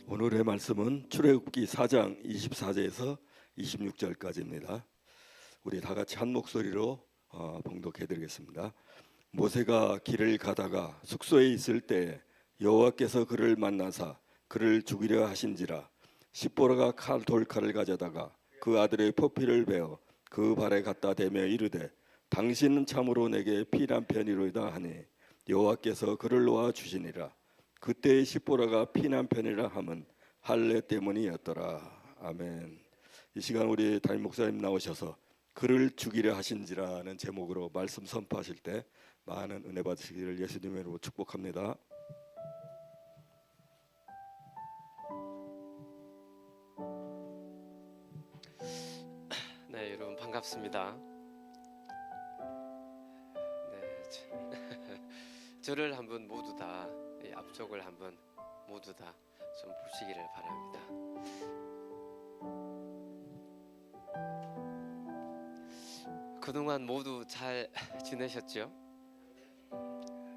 오늘의 말씀은 출애굽기 4장 24절에서 26절까지입니다. 우리 다 같이 한 목소리로 봉독해 드리겠습니다. 모세가 길을 가다가 숙소에 있을 때 여호와께서 그를 만나사 그를 죽이려 하신지라. 십보라가 돌칼을 가져다가 그 아들의 포피를 베어 그 발에 갖다 대며 이르되 당신은 참으로 내게 피난 편이로이다 하니 여호와께서 그를 놓아 주시니라. 그때의 십보라가 피난 편이라 함은 할례 때문이었더라. 아멘. 이 시간 우리 담임 목사님 나오셔서 그를 죽이려 하신지라는 제목으로 말씀 선포하실 때 많은 은혜 받으시기를 예수님의 이름으로 축복합니다. 네, 여러분 반갑습니다. 네, 저를 한번 모두 다 앞쪽을 한번 모두 다 좀 보시기를 바랍니다. 그동안 모두 잘 지내셨죠?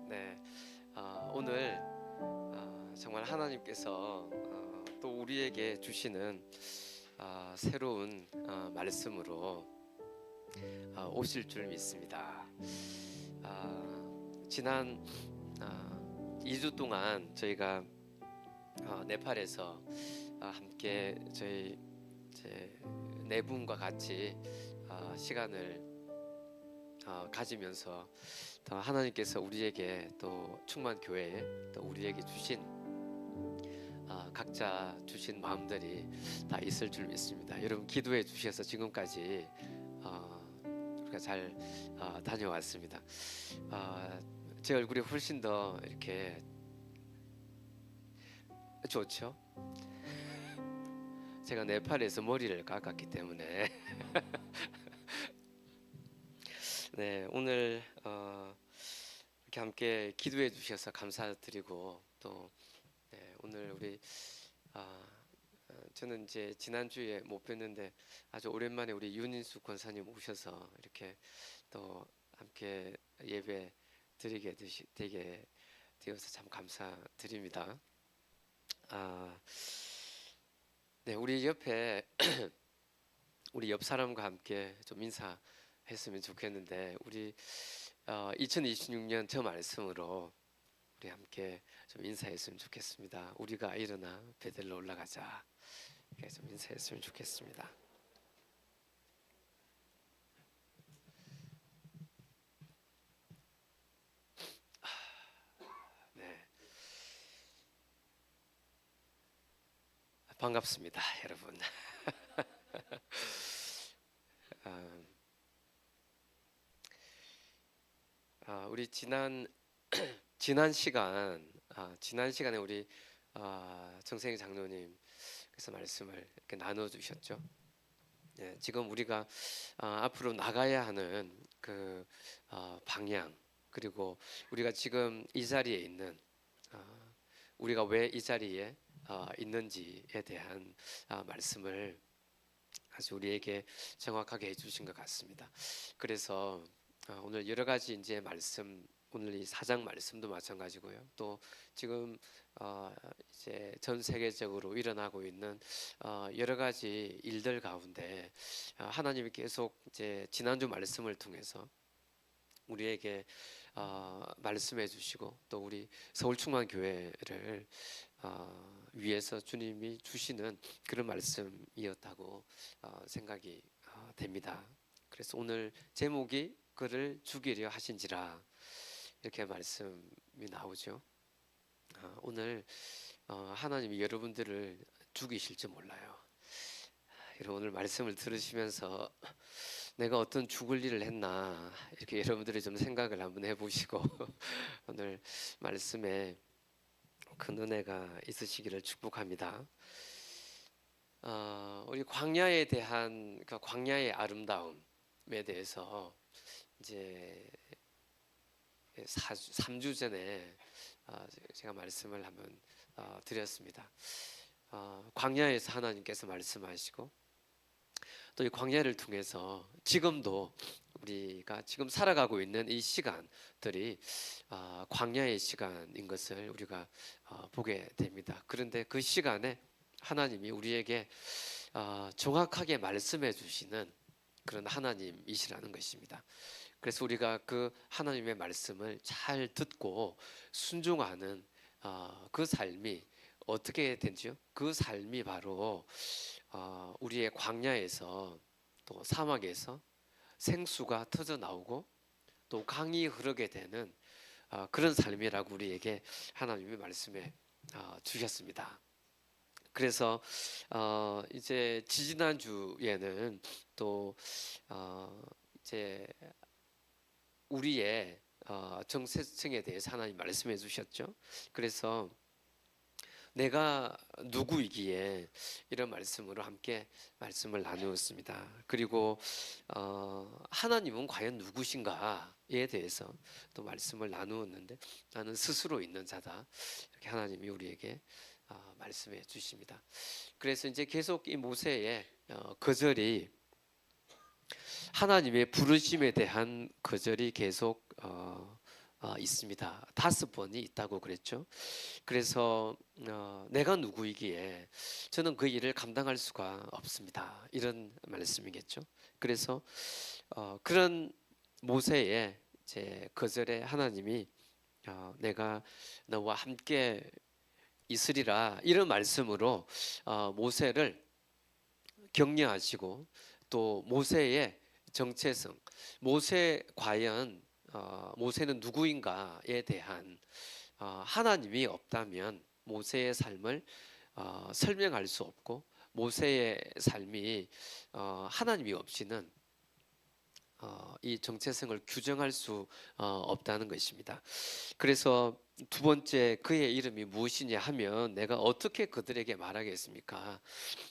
네, 오늘 정말 하나님께서 또 우리에게 주시는 새로운 말씀으로 오실 줄 믿습니다. 지난 2주 동안 저희가 네팔에서 함께 저희 네 분과 같이 시간을 가지면서 또 하나님께서 우리에게 또 충만 교회에 또 우리에게 주신 각자 주신 마음들이 다 있을 줄 믿습니다. 여러분 기도해 주셔서 지금까지 우리가 잘 다녀왔습니다. 제 얼굴이 훨씬 더 이렇게 좋죠? 제가 네팔에서 머리를 깎았기 때문에 네, 오늘 이렇게 함께 기도해 주셔서 감사드리고 또 네, 오늘 우리 저는 이제 지난주에 못 뵀는데 아주 오랜만에 우리 윤인수 권사님 오셔서 이렇게 또 함께 예배 드리게 되게 되어서 참 감사드립니다. 네, 우리 옆에 우리 옆 사람과 함께 좀 인사했으면 좋겠는데 우리 2026년 저 말씀으로 우리 함께 좀 인사했으면 좋겠습니다. 우리가 일어나 베델로 올라가자. 이렇게 좀 인사했으면 좋겠습니다. 네, 반갑습니다, 여러분. 우리 지난 시간에 우리 정생 장로님께서 말씀을 이렇게 나눠 주셨죠. 네, 지금 우리가 앞으로 나가야 하는 그 방향, 그리고 우리가 지금 이 자리에 있는 우리가 왜 이 자리에 있는지에 대한 말씀을 아주 우리에게 정확하게 해주신 것 같습니다. 그래서 오늘 여러 가지 이제 말씀, 오늘 이 4장 말씀도 마찬가지고요. 또 지금 이제 전 세계적으로 일어나고 있는 여러 가지 일들 가운데 하나님이 계속 이제 지난주 말씀을 통해서 우리에게 말씀해 주시고 또 우리 서울충만교회를 위해서 주님이 주시는 그런 말씀이었다고 생각이 됩니다. 그래서 오늘 제목이 그를 죽이려 하신지라 이렇게 말씀이 나오죠. 오늘 하나님이 여러분들을 죽이실지 몰라요. 여러분 오늘 말씀을 들으시면서 내가 어떤 죽을 일을 했나 이렇게 여러분들이 좀 생각을 한번 해보시고 오늘 말씀에 큰 은혜가 있으시기를 축복합니다. 우리 광야에 대한 그 광야의 아름다움에 대해서 이제 3주 전에 제가 말씀을 한번 드렸습니다. 광야에서 하나님께서 말씀하시고 또 이 광야를 통해서 지금도 우리가 지금 살아가고 있는 이 시간들이 광야의 시간인 것을 우리가 보게 됩니다. 그런데 그 시간에 하나님이 우리에게 정확하게 말씀해 주시는 그런 하나님이시라는 것입니다. 그래서 우리가 그 하나님의 말씀을 잘 듣고 순종하는 그 삶이 어떻게 된지요? 그 삶이 바로 우리의 광야에서 또 사막에서 생수가 터져 나오고 또 강이 흐르게 되는 그런 삶이라고 우리에게 하나님이 말씀해 주셨습니다. 그래서 이제 지지난 주에는 또 이제 우리의 정체성에 대해서 하나님 말씀해 주셨죠. 그래서 내가 누구이기에 이런 말씀으로 함께 말씀을 나누었습니다. 그리고 하나님은 과연 누구신가에 대해서 또 말씀을 나누었는데 나는 스스로 있는 자다. 이렇게 하나님이 우리에게 말씀해 주십니다. 그래서 이제 계속 이 모세의 거절이 하나님의 부르심에 대한 거절이 계속 있습니다. 5번이 있다고 그랬죠. 그래서 내가 누구이기에 저는 그 일을 감당할 수가 없습니다. 이런 말씀이겠죠. 그래서 그런 모세의 제 거절에 하나님이 내가 너와 함께 있으리라 이런 말씀으로 모세를 격려하시고 또 모세의 정체성, 모세 과연 모세는 누구인가에 대한 하나님이 없다면 모세의 삶을 설명할 수 없고 모세의 삶이 하나님이 없이는 이 정체성을 규정할 수 없다는 것입니다. 그래서 두 번째 그의 이름이 무엇이냐 하면 내가 어떻게 그들에게 말하겠습니까?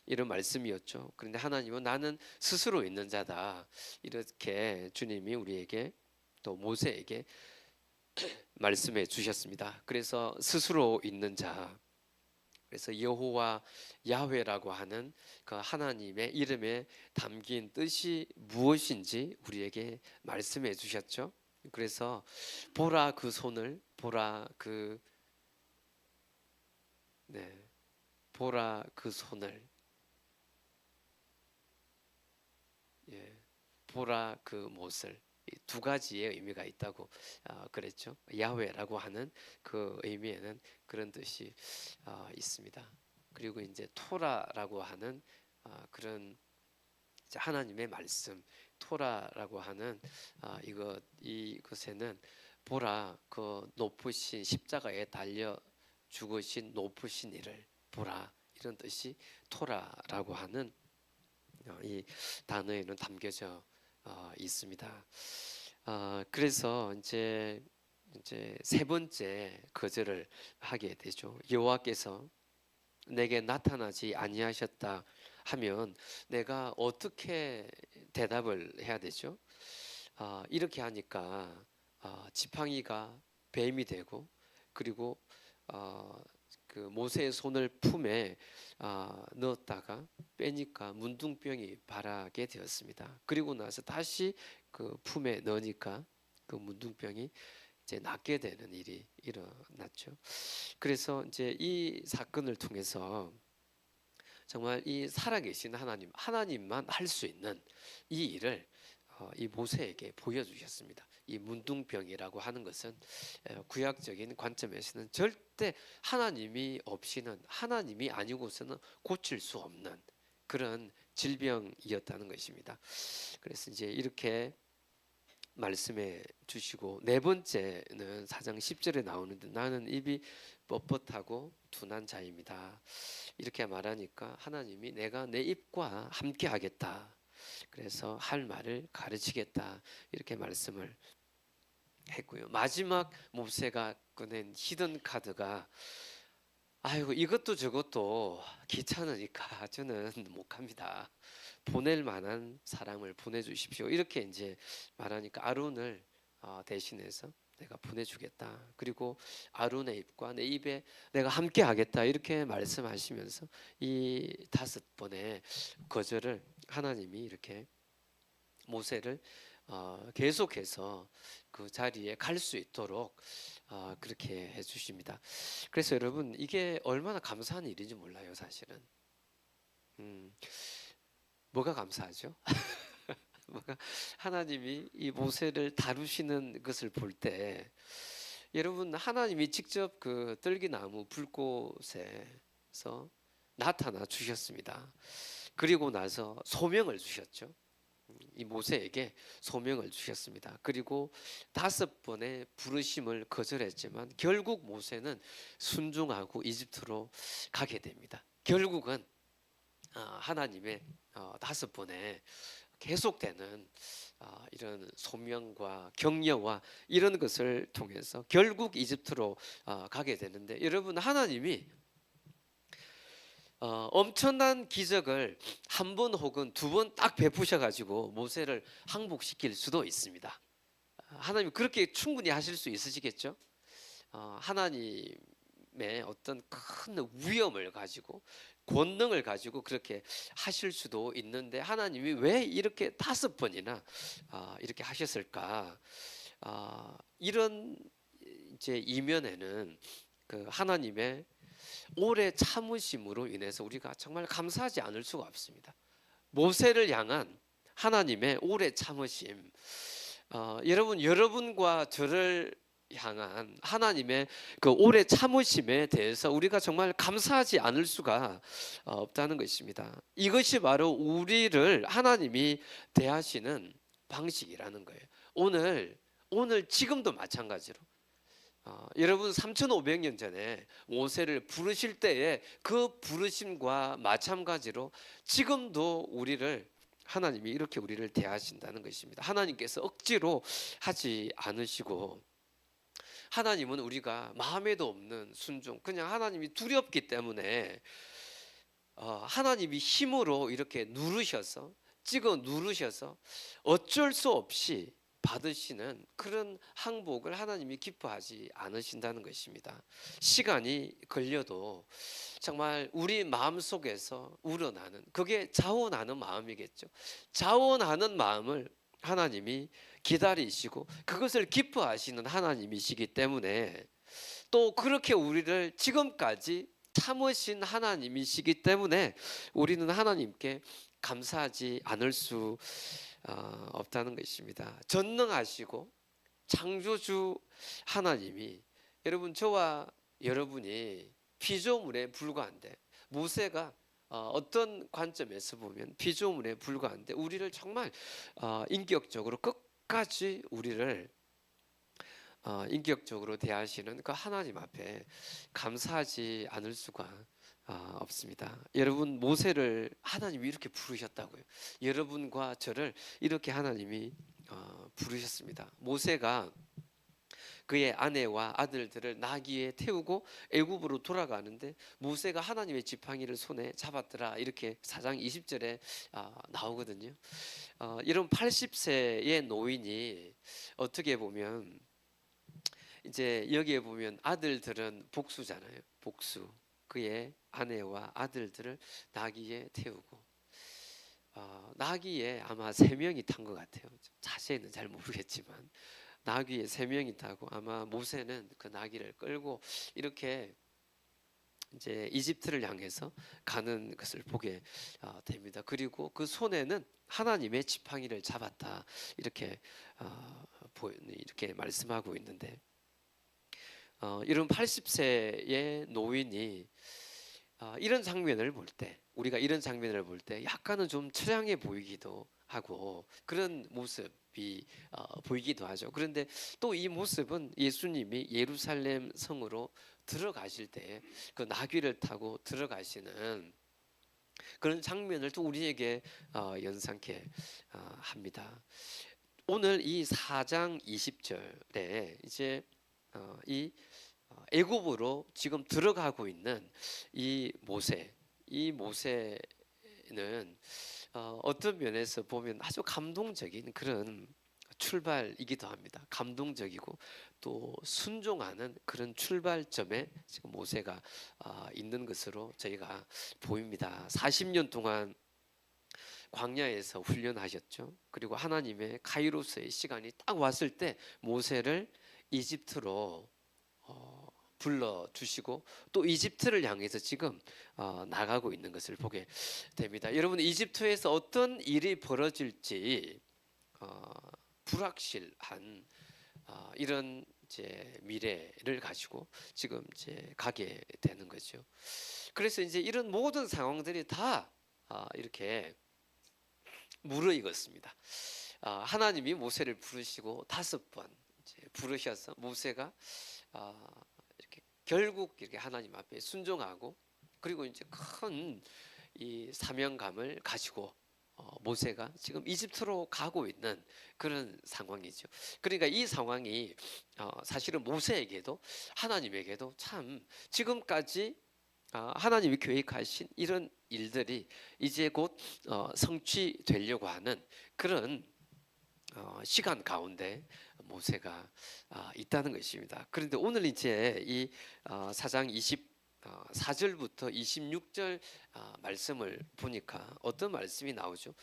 이런 말씀이었죠. 그런데 하나님은 나는 스스로 있는 자다. 이렇게 주님이 우리에게 또 모세에게 말씀해 주셨습니다. 그래서 스스로 있는 자. 그래서 여호와 야훼라고 하는 그 하나님의 이름에 담긴 뜻이 무엇인지 우리에게 말씀해 주셨죠. 그래서 보라 그 손을 보라 그 보라 그 손을 보라 그 못을 이 두 가지의 의미가 있다고 그랬죠. 야훼라고 하는 그 의미에는 그런 뜻이 있습니다. 그리고 이제 토라라고 하는 그런 이제 하나님의 말씀, 토라라고 하는 이것에는 보라 그 높으신 십자가에 달려 죽으신 높으신 이를 보라 이런 뜻이 토라라고 하는 이 단어에는 담겨져 있습니다. 그래서 이제 세 번째 거절을 하게 되죠. 여호와께서 내게 나타나지 아니하셨다 하면 내가 어떻게 대답을 해야 되죠? 이렇게 하니까 지팡이가 뱀이 되고 그리고 그 모세의 손을 품에 넣었다가 빼니까 문둥병이 발하게 되었습니다. 그리고 나서 다시 그 품에 넣으니까 그 문둥병이 이제 낫게 되는 일이 일어났죠. 그래서 이제 이 사건을 통해서 정말 이 살아계신 하나님만 할 수 있는 이 일을 이 모세에게 보여주셨습니다. 이 문둥병이라고 하는 것은 구약적인 관점에서는 절대 하나님이 없이는 하나님이 아니고서는 고칠 수 없는 그런 질병이었다는 것입니다. 그래서 이제 이렇게 말씀해 주시고 네 번째는 4장 10절에 나오는데 나는 입이 뻣뻣하고 둔한 자입니다. 이렇게 말하니까 하나님이 내가 내 입과 함께 하겠다. 그래서 할 말을 가르치겠다. 이렇게 말씀을 했고요. 마지막 모세가 꺼낸 히든 카드가 아이고 이것도 저것도 귀찮으니까 저는 못 갑니다. 보낼 만한 사람을 보내주십시오. 이렇게 이제 말하니까 아론을 대신해서 내가 보내주겠다. 그리고 아론의 입과 내 입에 내가 함께 하겠다. 이렇게 말씀하시면서 이 5번의 거절을 하나님이 이렇게 모세를 계속해서 그 자리에 갈 수 있도록 그렇게 해주십니다. 그래서 여러분 이게 얼마나 감사한 일인지 몰라요, 사실은. 뭐가 감사하죠? 뭐가 하나님이 이 모세를 다루시는 것을 볼 때, 여러분 하나님이 직접 그 떨기나무 불꽃에서 나타나 주셨습니다. 그리고 나서 소명을 주셨죠. 이 모세에게 소명을 주셨습니다. 그리고 5번의 부르심을 거절했지만 결국 모세는 순종하고 이집트로 가게 됩니다. 결국은 하나님의 5번의 계속되는 이런 소명과 격려와 이런 것을 통해서 결국 이집트로 가게 되는데, 여러분 하나님이 엄청난 기적을 한 번 혹은 2번 딱 베푸셔가지고 모세를 항복시킬 수도 있습니다. 하나님 그렇게 충분히 하실 수 있으시겠죠? 하나님의 어떤 큰 위엄을 가지고 권능을 가지고 그렇게 하실 수도 있는데, 하나님이 왜 이렇게 5번이나 이렇게 하셨을까? 이런 이제 이면에는 그 하나님의 오래 참으심으로 인해서 우리가 정말 감사하지 않을 수가 없습니다. 모세를 향한 하나님의 오래 참으심, 여러분 여러분과 저를 향한 하나님의 그 오래 참으심에 대해서 우리가 정말 감사하지 않을 수가 없다는 것입니다. 이것이 바로 우리를 하나님이 대하시는 방식이라는 거예요. 오늘 지금도 마찬가지로 여러분 3,500년 전에 모세를 부르실 때의 그 부르심과 마찬가지로 지금도 우리를 하나님이 이렇게 우리를 대하신다는 것입니다. 하나님께서 억지로 하지 않으시고, 하나님은 우리가 마음에도 없는 순종, 그냥 하나님이 두렵기 때문에 하나님이 힘으로 이렇게 누르셔서 찍어 누르셔서 어쩔 수 없이 받으시는 그런 항복을 하나님이 기뻐하지 않으신다는 것입니다. 시간이 걸려도 정말 우리 마음속에서 우러나는, 그게 자원하는 마음이겠죠. 자원하는 마음을 하나님이 기다리시고 그것을 기뻐하시는 하나님이시기 때문에, 또 그렇게 우리를 지금까지 참으신 하나님이시기 때문에 우리는 하나님께 감사하지 않을 수 없다는 것입니다. 전능하시고 창조주 하나님이, 여러분 저와 여러분이 피조물에 불과한데, 모세가 어떤 관점에서 보면 피조물에 불과한데 우리를 정말 인격적으로 끝까지 우리를 인격적으로 대하시는 그 하나님 앞에 감사하지 않을 수가 없습니다. 여러분 모세를 하나님이 이렇게 부르셨다고요. 여러분과 저를 이렇게 하나님이 부르셨습니다. 모세가 그의 아내와 아들들을 나귀에 태우고 애굽으로 돌아가는데 모세가 하나님의 지팡이를 손에 잡았더라, 이렇게 4장 20절에 나오거든요. 이런 80세의 노인이 어떻게 보면 이제 여기에 보면 아들들은 복수잖아요. 복수. 그의 아내와 아들들을 나귀에 태우고, 나귀에 아마 3명이 탄 것 같아요. 자세히는 잘 모르겠지만 나귀에 3명이 타고, 아마 모세는 그 나귀를 끌고 이렇게 이제 이집트를 향해서 가는 것을 보게 됩니다. 그리고 그 손에는 하나님의 지팡이를 잡았다, 이렇게 이렇게 말씀하고 있는데, 이런 80세의 노인이 이런 장면을 볼 때, 우리가 이런 장면을 볼 때 약간은 좀 처량해 보이기도 하고 그런 모습이 보이기도 하죠. 그런데 또 이 모습은 예수님이 예루살렘 성으로 들어가실 때 그 나귀를 타고 들어가시는 그런 장면을 또 우리에게 연상케 합니다. 오늘 이 4장 20절에 이제 이 애굽으로 지금 들어가고 있는 이 모세는 어떤 면에서 보면 아주 감동적인 그런 출발이기도 합니다. 감동적이고 또 순종하는 그런 출발점에 지금 모세가 있는 것으로 저희가 보입니다. 40년 동안 광야에서 훈련하셨죠. 그리고 하나님의 카이로스의 시간이 딱 왔을 때 모세를 이집트로 불러 주시고 또 이집트를 향해서 지금 나가고 있는 것을 보게 됩니다. 여러분, 이집트에서 어떤 일이 벌어질지 불확실한 이런 이제 미래를 가지고 지금 이제 가게 되는 거죠. 그래서 이제 이런 모든 상황들이 다 이렇게 무르익었습니다. 하나님이 모세를 부르시고 5번 이제 부르셔서 모세가 이렇게 결국 이렇게 하나님 앞에 순종하고 그리고 이제 큰 이 사명감을 가지고 모세가 지금 이집트로 가고 있는 그런 상황이죠. 그러니까 이 상황이 사실은 모세에게도 하나님에게도 참 지금까지 하나님이 계획하신 이런 일들이 이제 곧 성취되려고 하는 그런 시간 가운데 모세가 있다는 것입니다. 그런데 오늘 이제 이 4장 24절부터 26절 말씀을 보니까 어떤 말씀이 나오죠?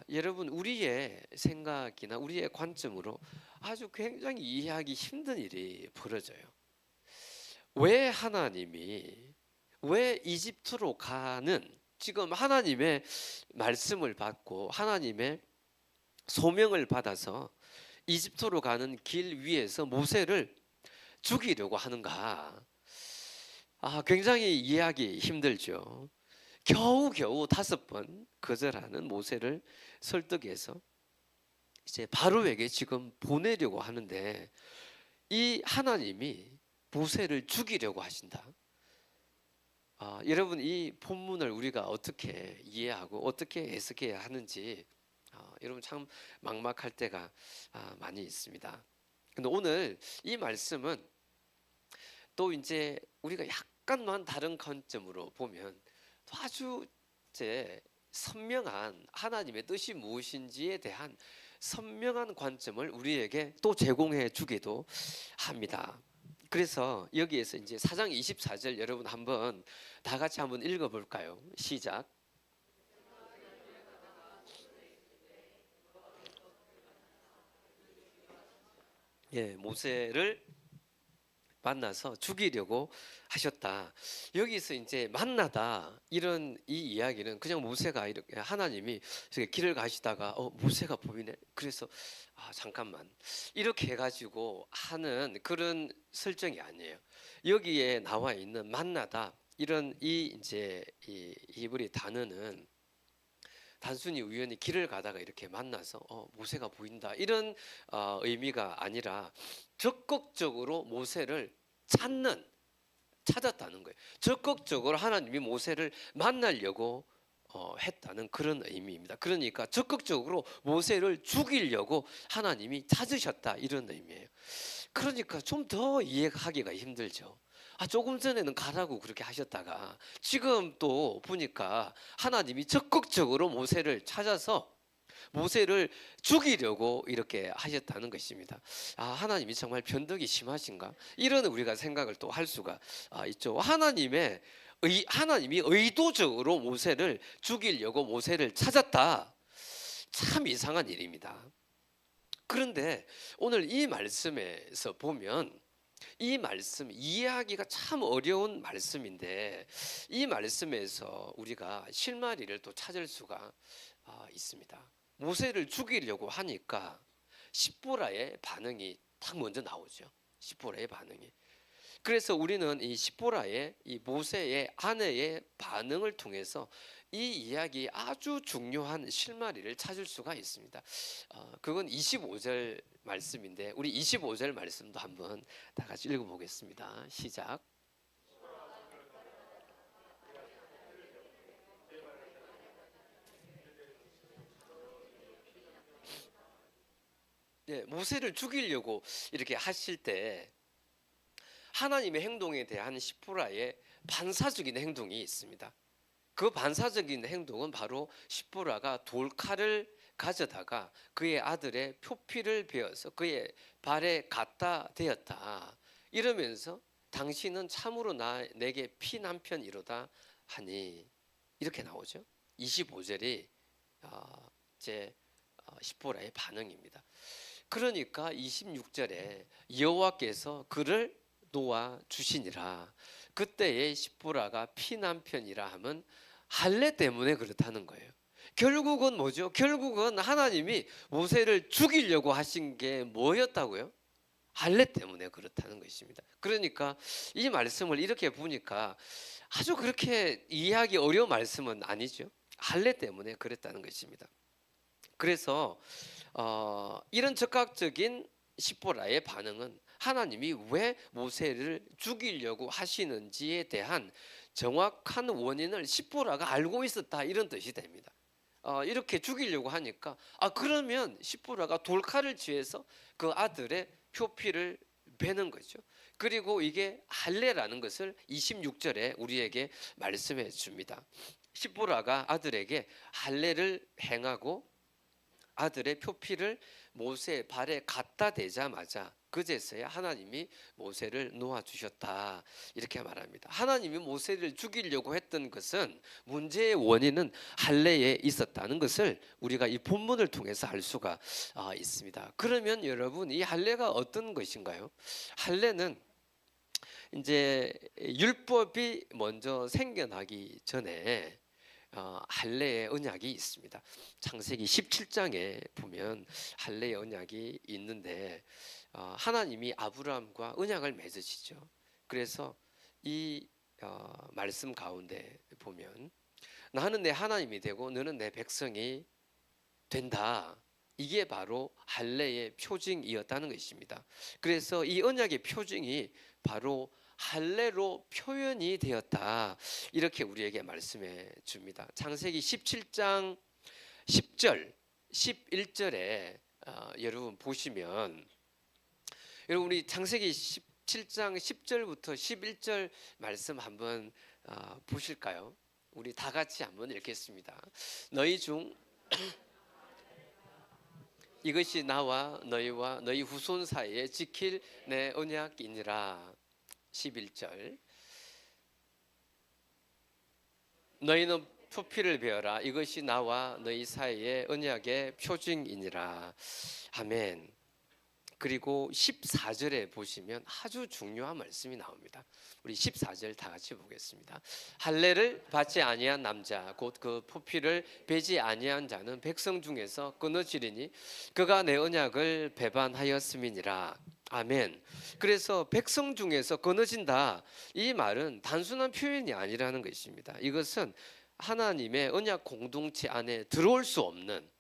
여러분, 우리의 생각이나 우리의 관점으로 아주 굉장히 이해하기 힘든 일이 벌어져요. 왜 하나님이 왜 이집트로 가는 지금 하나님의 말씀을 받고 하나님의 소명을 받아서 이집트로 가는 길 위에서 모세를 죽이려고 하는가? 굉장히 이해하기 힘들죠. 겨우겨우 5번 거절하는 모세를 설득해서 이제 바로에게 지금 보내려고 하는데 이 하나님이 모세를 죽이려고 하신다. 여러분, 이 본문을 우리가 어떻게 이해하고 어떻게 해석해야 하는지 여러분 참 막막할 때가 많이 있습니다. 근데 오늘 이 말씀은 또 이제 우리가 약간만 다른 관점으로 보면 또 아주 이제 선명한 하나님의 뜻이 무엇인지에 대한 선명한 관점을 우리에게 또 제공해 주기도 합니다. 그래서 여기에서 이제 4장 24절 여러분 한번 다 같이 한번 읽어 볼까요? 시작. 예, 모세를 만나서 죽이려고 하셨다. 여기서 이제 만나다 이런 이 이야기는 그냥 모세가 이렇게 하나님이 이렇게 길을 가시다가 모세가 보이네. 그래서 잠깐만 이렇게 해가지고 하는 그런 설정이 아니에요. 여기에 나와 있는 만나다 이런 이 이제 이 히브리 단어는 단순히 우연히 길을 가다가 이렇게 만나서 모세가 보인다 이런 의미가 아니라 적극적으로 모세를 찾았다는 거예요. 적극적으로 하나님이 모세를 만나려고 했다는 그런 의미입니다. 그러니까 적극적으로 모세를 죽이려고 하나님이 찾으셨다 이런 의미예요. 그러니까 좀 더 이해하기가 힘들죠. 조금 전에는 가라고 그렇게 하셨다가 지금 또 보니까 하나님이 적극적으로 모세를 찾아서 모세를 죽이려고 이렇게 하셨다는 것입니다. 하나님이 정말 변덕이 심하신가? 이런 우리가 생각을 또 할 수가 있죠. 하나님이 의도적으로 모세를 죽이려고 모세를 찾았다. 참 이상한 일입니다. 그런데 오늘 이 말씀에서 보면 이 말씀 이해하기가 참 어려운 말씀인데 이 말씀에서 우리가 실마리를 또 찾을 수가 있습니다. 모세를 죽이려고 하니까 십보라의 반응이 딱 먼저 나오죠. 십보라의 반응이. 그래서 우리는 이 십보라의 이 모세의 아내의 반응을 통해서 이 이야기 아주 중요한 실마리를 찾을 수가 있습니다. 그건 25절 말씀인데 우리 25절 말씀도 한번 다 같이 읽어보겠습니다. 시작. 네, 모세를 죽이려고 이렇게 하실 때 하나님의 행동에 대한 십보라의 반사적인 행동이 있습니다. 그 반사적인 행동은 바로 십보라가 돌칼을 가져다가 그의 아들의 표피를 베어서 그의 발에 갖다 대었다. 이러면서 당신은 참으로 내게 피 남편이로다 하니 이렇게 나오죠. 25절이 이제 십보라의 반응입니다. 그러니까 26절에 여호와께서 그를 놓아 주시니라. 그때의 십보라가 피난편이라 하면 할례 때문에 그렇다는 거예요. 결국은 뭐죠? 결국은 하나님이 모세를 죽이려고 하신 게 뭐였다고요? 할례 때문에 그렇다는 것입니다. 그러니까 이 말씀을 이렇게 보니까 아주 그렇게 이해하기 어려운 말씀은 아니죠. 할례 때문에 그랬다는 것입니다. 그래서 이런 즉각적인 십보라의 반응은 하나님이 왜 모세를 죽이려고 하시는지에 대한 정확한 원인을 십보라가 알고 있었다, 이런 뜻이 됩니다. 이렇게 죽이려고 하니까 그러면 십보라가 돌칼을 쥐어서 그 아들의 표피를 베는 거죠. 그리고 이게 할례라는 것을 26절에 우리에게 말씀해 줍니다. 십보라가 아들에게 할례를 행하고 아들의 표피를 모세 발에 갖다 대자마자 그제서야 하나님이 모세를 놓아주셨다, 이렇게 말합니다. 하나님이 모세를 죽이려고 했던 것은, 문제의 원인은 할례에 있었다는 것을 우리가 이 본문을 통해서 알 수가 있습니다. 그러면 여러분, 이 할례가 어떤 것인가요? 할례는 이제 율법이 먼저 생겨나기 전에 할례의 언약이 있습니다. 창세기 17장에 보면 할례의 언약이 있는데 하나님이 아브라함과 언약을 맺으시죠. 그래서 이 말씀 가운데 보면 나는 내 하나님이 되고 너는 내 백성이 된다. 이게 바로 할례의 표징이었다는 것입니다. 그래서 이 언약의 표징이 바로 할례로 표현이 되었다, 이렇게 우리에게 말씀해 줍니다. 창세기 17장 10절 11절에 여러분 보시면, 여러분 우리 창세기 17장 10절부터 11절 말씀 한번 보실까요? 우리 다 같이 한번 읽겠습니다. 너희 중 이것이 나와 너희와 너희 후손 사이에 지킬 내 언약이니라. 11절 너희는 표피를 베어라. 이것이 나와 너희 사이의 언약의 표징이니라. 아멘. 그리고 14절에 보시면 아주 중요한 말씀이 나옵니다. 우리 14절 다 같이 보겠습니다. 할례를 받지 아니한 남자 곧 그 표피를 베지 아니한 자는 백성 중에서 끊어지리니 그가 내 언약을 배반하였음이니라. 아멘. 그래서 백성 중에서 끊어진다, 이 말은 단순한 표현이 아니라는 것입니다. 이것은 하나님의 언약 공동체 안에 들어올 수 없는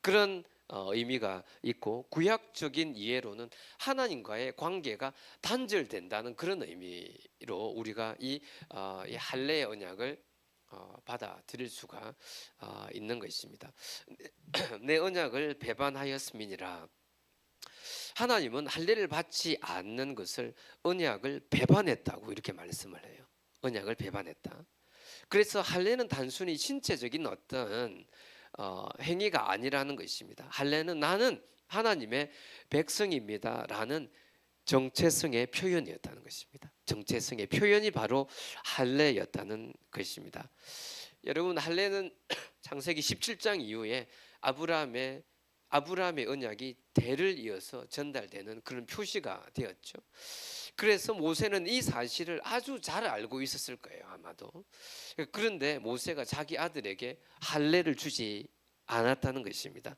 그런 의미가 있고, 구약적인 이해로는 하나님과의 관계가 단절된다는 그런 의미로 우리가 이 할례의 언약을 받아들일 수가 있는 것입니다. 내 언약을 배반하였음이니라. 하나님은 할례를 받지 않는 것을 언약을 배반했다고 이렇게 말씀을 해요. 언약을 배반했다. 그래서 할례는 단순히 신체적인 어떤 행위가 아니라는 것입니다. 할례는 나는 하나님의 백성입니다라는 정체성의 표현이었다는 것입니다. 정체성의 표현이 바로 할례였다는 것입니다. 여러분, 할례는 창세기 17장 이후에 아브라함의 언약이 대를 이어서 전달되는 그런 표시가 되었죠. 그래서 모세는 이 사실을 아주 잘 알고 있었을 거예요, 아마도. 그런데 모세가 자기 아들에게 할례를 주지 않았다는 것입니다.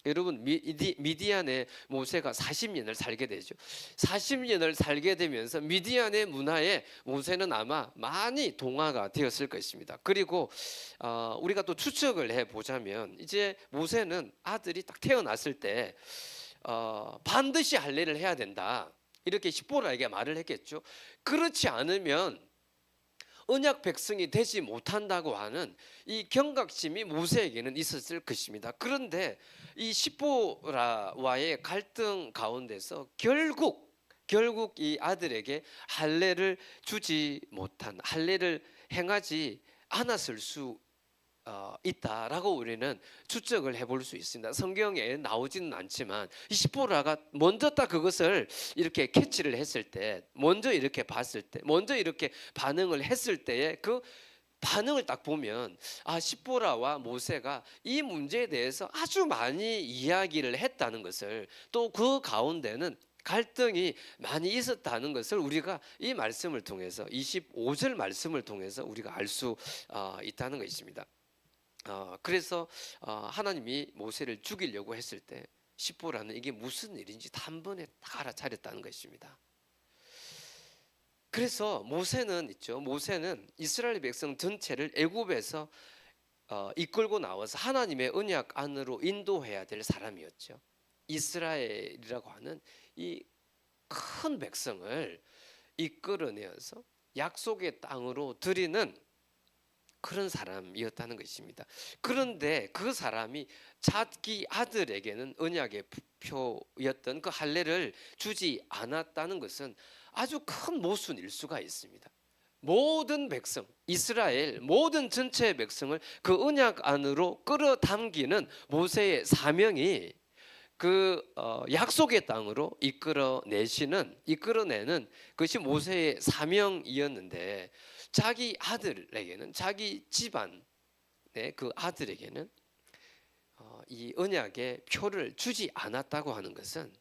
여러분, 미디안에 모세가 40년을 살게 되죠. 40년을 살게 되면서 미디안의 문화에 모세는 아마 많이 동화가 되었을 것입니다. 그리고 우리가 또 추측을 해보자면, 이제 모세는 아들이 딱 태어났을 때 반드시 할례를 해야 된다, 이렇게 십보라에게 말을 했겠죠. 그렇지 않으면 언약 백성이 되지 못한다고 하는 이 경각심이 모세에게는 있었을 것입니다. 그런데 이 십보라와의 갈등 가운데서 결국 이 아들에게 할례를 주지 못한, 할례를 행하지 않았을 수 있다라고 우리는 추측을 해볼 수 있습니다. 성경에 나오지는 않지만 이 십보라가 먼저 딱 그것을 이렇게 캐치를 했을 때, 먼저 이렇게 봤을 때, 먼저 이렇게 반응을 했을 때의 그 반응을 딱 보면 십보라와 모세가 이 문제에 대해서 아주 많이 이야기를 했다는 것을, 또 그 가운데는 갈등이 많이 있었다는 것을 우리가 이 말씀을 통해서 25절 말씀을 통해서 우리가 알 수 있다는 것입니다. 그래서 하나님이 모세를 죽이려고 했을 때 십보라는 이게 무슨 일인지 단번에 다 알아차렸다는 것입니다. 그래서 모세는 이스라엘 백성 전체를 애굽에서 이끌고 나와서 하나님의 언약 안으로 인도해야 될 사람이었죠. 이스라엘이라고 하는 이 큰 백성을 이끌어내어서 약속의 땅으로 들이는 그런 사람이었다는 것입니다. 그런데 그 사람이 자기 아들에게는 언약의 표였던 그 할례를 주지 않았다는 것은 아주 큰 모순일 수가 있습니다. 모든 백성, 이스라엘 모든 전체 백성을 그 언약 안으로 끌어당기는 모세의 사명이 그 약속의 땅으로 이끌어내는 것이 모세의 사명이었는데, 자기 아들에게는, 자기 집안의 그 아들에게는 이 언약의 표를 주지 않았다고 하는 것은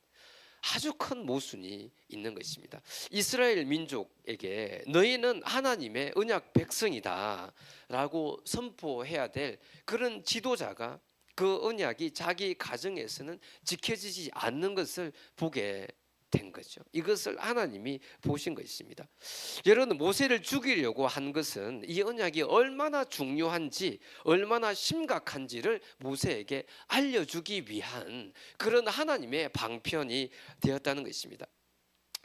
아주 큰 모순이 있는 것입니다. 이스라엘 민족에게 너희는 하나님의 언약 백성이다라고 선포해야 될 그런 지도자가 그 언약이 자기 가정에서는 지켜지지 않는 것을 보게 된 거죠. 이것을 하나님이 보신 것입니다. 여러분, 모세를 죽이려고 한 것은 이 언약이 얼마나 중요한지, 얼마나 심각한지를 모세에게 알려주기 위한 그런 하나님의 방편이 되었다는 것입니다.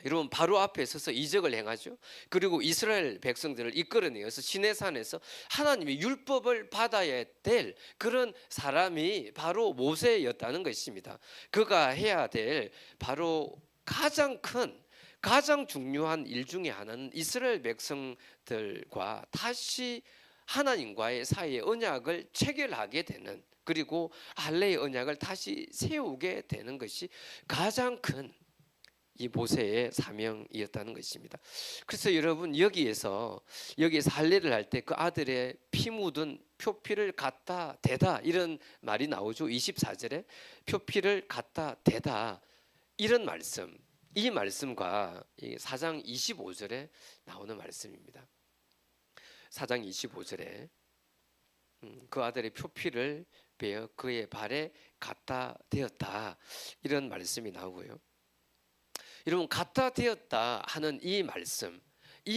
여러분, 바로 앞에 서서 이적을 행하죠. 그리고 이스라엘 백성들을 이끌어내어서 시내산에서 하나님의 율법을 받아야 될 그런 사람이 바로 모세였다는 것입니다. 그가 해야 될 바로 가장 큰, 가장 중요한 일 중에 하나는 이스라엘 백성들과 다시 하나님과의 사이의 언약을 체결하게 되는, 그리고 할례의 언약을 다시 세우게 되는 것이 가장 큰 이 모세의 사명이었다는 것입니다. 그래서 여러분, 여기에서 할례를 할 때 그 아들의 피 묻은 표피를 갖다 대다, 이런 말이 나오죠. 24절에 표피를 갖다 대다, 이런 말씀, 이 말씀과 4장 25절에 나오는 말씀입니다. 4장 25절에 그 아들의 표피를 베어 그의 발에 갖다 대었다, 이런 말씀이 나오고요. 여러분, 갖다 대었다 하는 이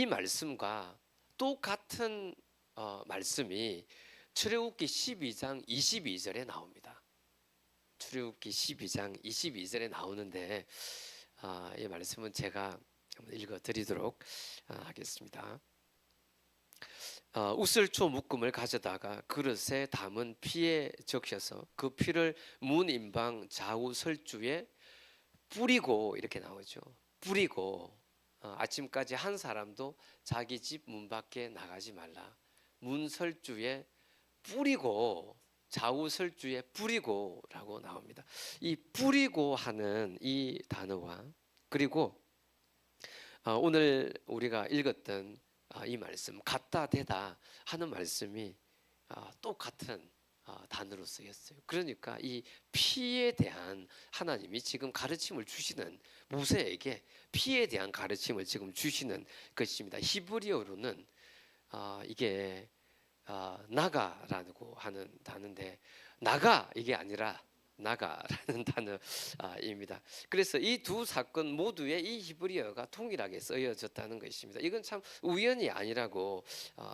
말씀과 똑같은 말씀이 출애굽기 12장 22절에 나옵니다. 출애굽기 12장 22절에 나오는데 이 말씀은 제가 한번 읽어드리도록 하겠습니다. 우슬초 묶음을 가져다가 그릇에 담은 피에 적셔서 그 피를 문 임방 좌우 설주에 뿌리고, 이렇게 나오죠. 뿌리고 아침까지 한 사람도 자기 집 문 밖에 나가지 말라. 문 설주에 뿌리고, 좌우 설주에 뿌리고라고 나옵니다. 이 뿌리고 하는 이 단어와, 그리고 오늘 우리가 읽었던 이 말씀 갖다 대다 하는 말씀이 똑같은 단어로 쓰였어요. 그러니까 이 피에 대한 하나님이 지금 가르침을 주시는, 모세에게 피에 대한 가르침을 지금 주시는 것입니다. 히브리어로는 이게 나가라고 하는 단어인데, 나가 이게 아니라 나가라는 단어입니다. 그래서 이 두 사건 모두에 이 히브리어가 동일하게 쓰여졌다는 것입니다. 이건 참 우연이 아니라고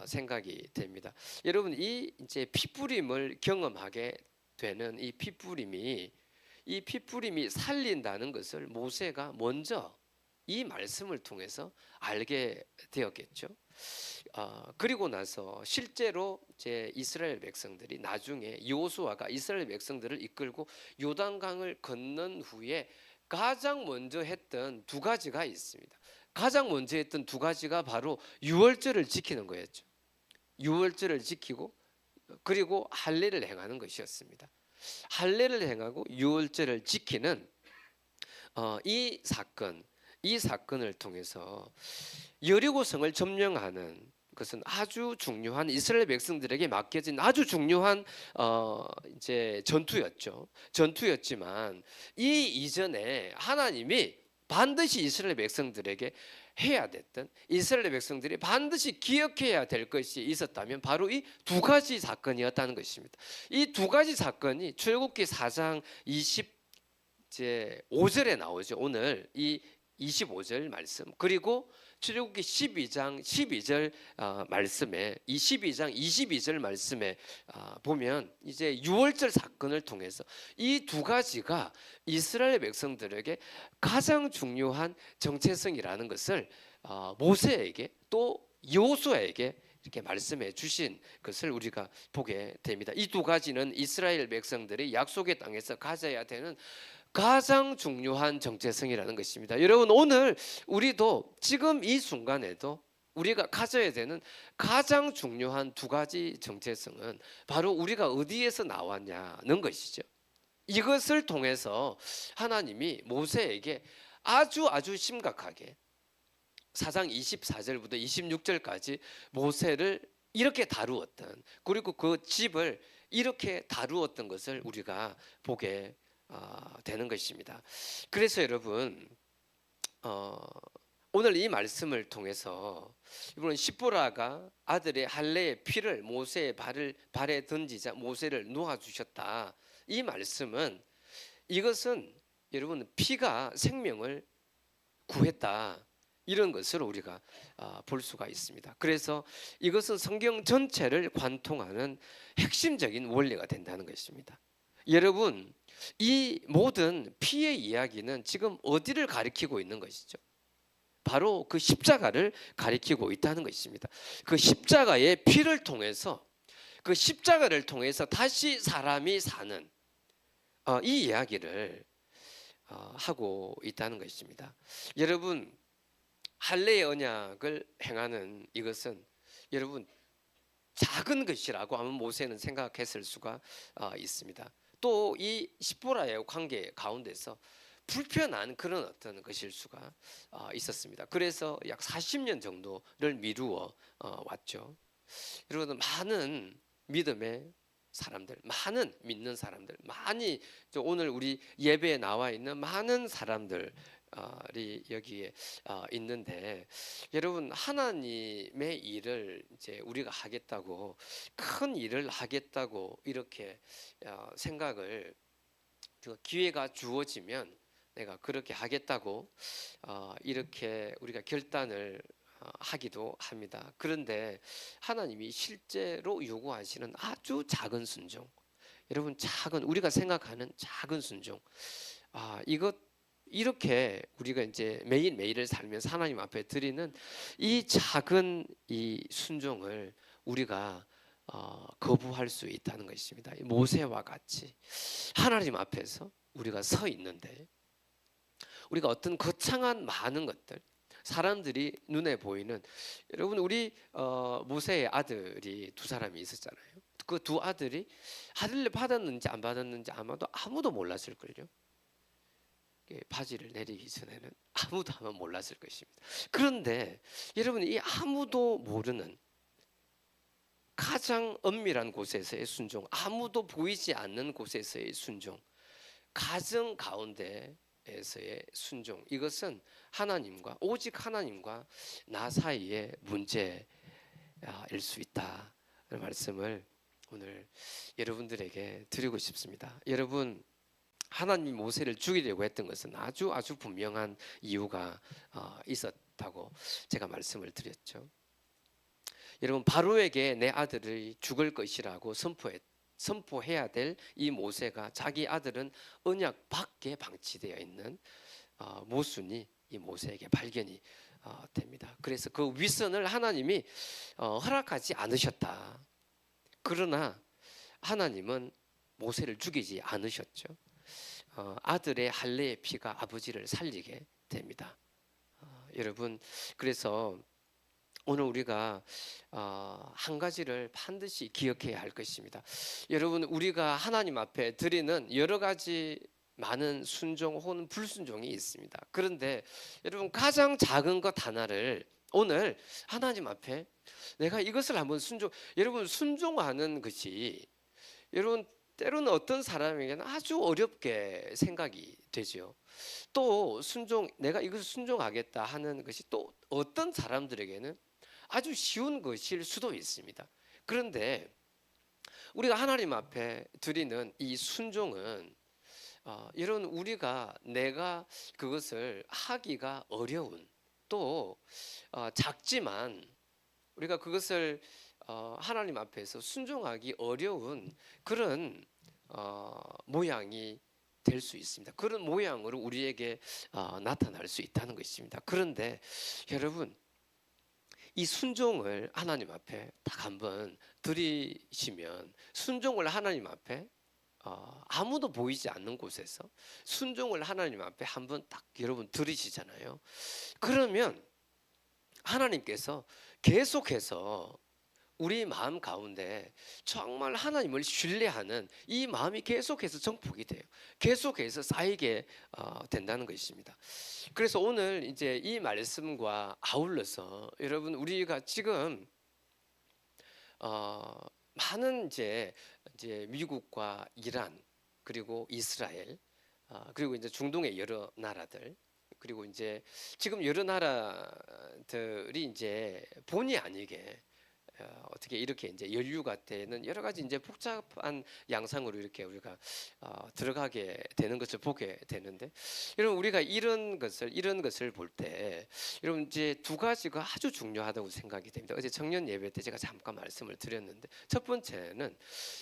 생각이 됩니다. 여러분, 이 이제 피뿌림을 경험하게 되는 이 피뿌림이 살린다는 것을 모세가 먼저 이 말씀을 통해서 알게 되었겠죠. 그리고 나서 실제로 이제 이스라엘 백성들이 나중에 여호수아가 이스라엘 백성들을 이끌고 요단강을 건넌 후에 가장 먼저 했던 두 가지가 있습니다. 가장 먼저 했던 두 가지가 바로 유월절을 지키는 거였죠. 유월절을 지키고 그리고 할례를 행하는 것이었습니다. 할례를 행하고 유월절을 지키는 이 사건을 통해서 여리고성을 점령하는 것은 아주 중요한 이스라엘 백성들에게 맡겨진 아주 중요한 이제 전투였지만 이 이전에 하나님이 반드시 이스라엘 백성들에게 해야 됐던, 이스라엘 백성들이 반드시 기억해야 될 것이 있었다면 바로 이 두 가지 사건이었다는 것입니다. 이 두 가지 사건이 출애굽기 4장 25절에 나오죠. 오늘 이 25절 말씀, 그리고 출애굽기 12장 12절 말씀에, 이 12장 22절 말씀에 보면 이제 유월절 사건을 통해서 이 두 가지가 이스라엘 백성들에게 가장 중요한 정체성이라는 것을 모세에게 또 여호수아에게 이렇게 말씀해 주신 것을 우리가 보게 됩니다. 이 두 가지는 이스라엘 백성들이 약속의 땅에서 가져야 되는 가장 중요한 정체성이라는 것입니다. 여러분, 오늘 우리도 지금 이 순간에도 우리가 가져야 되는 가장 중요한 두 가지 정체성은 바로 우리가 어디에서 나왔냐는 것이죠. 이것을 통해서 하나님이 모세에게 아주 심각하게 4장 24절부터 26절까지 모세를 이렇게 다루었던, 그리고 그 집을 이렇게 다루었던 것을 우리가 보게 되는 것입니다. 그래서 여러분, 오늘 이 말씀을 통해서 이번은 시보라가 아들의 할례의 피를 모세의 발에 던지자 모세를 놓아주셨다. 이 말씀은, 이것은 여러분 피가 생명을 구했다, 이런 것을 우리가 볼 수가 있습니다. 그래서 이것은 성경 전체를 관통하는 핵심적인 원리가 된다는 것입니다. 여러분, 이 모든 피의 이야기는 지금 어디를 가리키고 있는 것이죠? 바로 그 십자가를 가리키고 있다는 것입니다. 그 십자가의 피를 통해서, 그 십자가를 통해서 다시 사람이 사는 이 이야기를 하고 있다는 것입니다. 여러분, 할례의 언약을 행하는 이것은 여러분 작은 것이라고 아마 모세는 생각했을 수가 있습니다. 또 이 시보라의 관계 가운데서 불편한 그런 어떤 것일 수가 있었습니다. 그래서 약 40년 정도를 미루어 왔죠. 여러분, 많은 믿음의 사람들, 많은 믿는 사람들, 많이 오늘 우리 예배에 나와 있는 많은 사람들이 여기에 있는데, 여러분, 하나님의 일을 이제 우리가 하겠다고, 큰 일을 하겠다고 이렇게 생각을, 기회가 주어지면 내가 그렇게 하겠다고 이렇게 우리가 결단을 하기도 합니다. 그런데 하나님이 실제로 요구하시는 아주 작은 순종, 여러분, 작은, 우리가 생각하는 작은 순종, 이것, 이렇게 우리가 이제 매일매일을 살면서 하나님 앞에 드리는 이 작은 이 순종을 우리가 거부할 수 있다는 것입니다. 모세와 같이 하나님 앞에서 우리가 서 있는데, 우리가 어떤 거창한 많은 것들, 사람들이 눈에 보이는, 여러분, 우리 모세의 아들이 두 사람이 있었잖아요. 그 두 아들이 아들을 받았는지 안 받았는지 아마도 아무도 몰랐을걸요. 바지를 내리기 전에는 아무도 아마 몰랐을 것입니다. 그런데 여러분, 이 아무도 모르는 가장 엄밀한 곳에서의 순종, 아무도 보이지 않는 곳에서의 순종, 가정 가운데에서의 순종, 이것은 하나님과, 오직 하나님과 나 사이의 문제일 수 있다는 말씀을 오늘 여러분들에게 드리고 싶습니다. 여러분, 하나님이 모세를 죽이려고 했던 것은 아주 분명한 이유가 있었다고 제가 말씀을 드렸죠. 여러분, 바로에게 내 아들이 죽을 것이라고 선포해야 될 이 모세가, 자기 아들은 언약 밖에 방치되어 있는 모순이 이 모세에게 발견이 됩니다. 그래서 그 위선을 하나님이 허락하지 않으셨다. 그러나 하나님은 모세를 죽이지 않으셨죠. 아들의 할례의 피가 아버지를 살리게 됩니다. 여러분, 그래서 오늘 우리가 한 가지를 반드시 기억해야 할 것입니다. 여러분, 우리가 하나님 앞에 드리는 여러 가지 많은 순종 혹은 불순종이 있습니다. 그런데 여러분, 가장 작은 것 하나를 오늘 하나님 앞에 내가 이것을 한번 여러분 순종하는 것이 여러분 때로는 어떤 사람에게는 아주 어렵게 생각이 되죠. 또 내가 이것을 순종하겠다 하는 것이 또 어떤 사람들에게는 아주 쉬운 것일 수도 있습니다. 그런데 우리가 하나님 앞에 드리는 이 순종은 이런 내가 그것을 하기가 어려운 또 작지만 우리가 그것을 하나님 앞에서 순종하기 어려운 그런 모양이 될 수 있습니다. 그런 모양으로 우리에게 나타날 수 있다는 것입니다. 그런데 여러분 이 순종을 하나님 앞에 딱 한번 드리시면 순종을 하나님 앞에 아무도 보이지 않는 곳에서 순종을 하나님 앞에 한번 딱 여러분 드리시잖아요. 그러면 하나님께서 계속해서 우리 마음 가운데 정말 하나님을 신뢰하는 이 마음이 계속해서 정복이 돼요. 계속해서 쌓이게 된다는 것입니다. 그래서 오늘 이제 이 말씀과 아울러서 여러분 우리가 지금 많은 이제 미국과 이란 그리고 이스라엘 그리고 이제 중동의 여러 나라들 그리고 이제 지금 여러 나라들이 이제 본의 아니게 어떻게 이렇게 이제 연류가 되는 여러 가지 이제 복잡한 양상으로 이렇게 우리가 들어가게 되는 것을 보게 되는데 여러분 우리가 이런 것을 볼 때 여러분 이제 두 가지가 아주 중요하다고 생각이 됩니다. 어제 청년 예배 때 제가 잠깐 말씀을 드렸는데 첫 번째는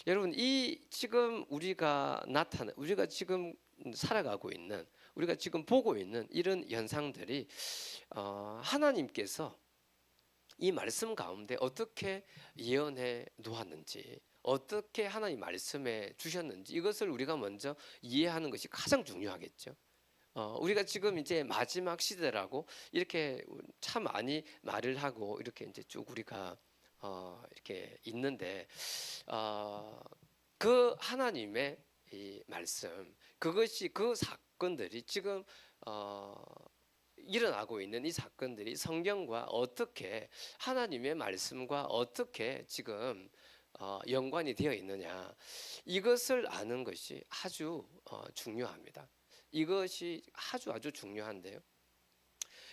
여러분 이 지금 우리가 지금 살아가고 있는 우리가 지금 보고 있는 이런 현상들이 하나님께서 이 말씀 가운데 어떻게 예언해 놓았는지 어떻게 하나님 말씀해 주셨는지 이것을 우리가 먼저 이해하는 것이 가장 중요하겠죠. 우리가 지금 이제 마지막 시대라고 이렇게 참 많이 말을 하고 이렇게 이제 쭉 우리가 이렇게 있는데 그 하나님의 이 말씀 그것이 그 사건들이 지금 일어나고 있는 이 사건들이 성경과 어떻게 하나님의 말씀과 어떻게 지금 연관이 되어 있느냐 이것을 아는 것이 아주 중요합니다. 이것이 아주 중요한데요.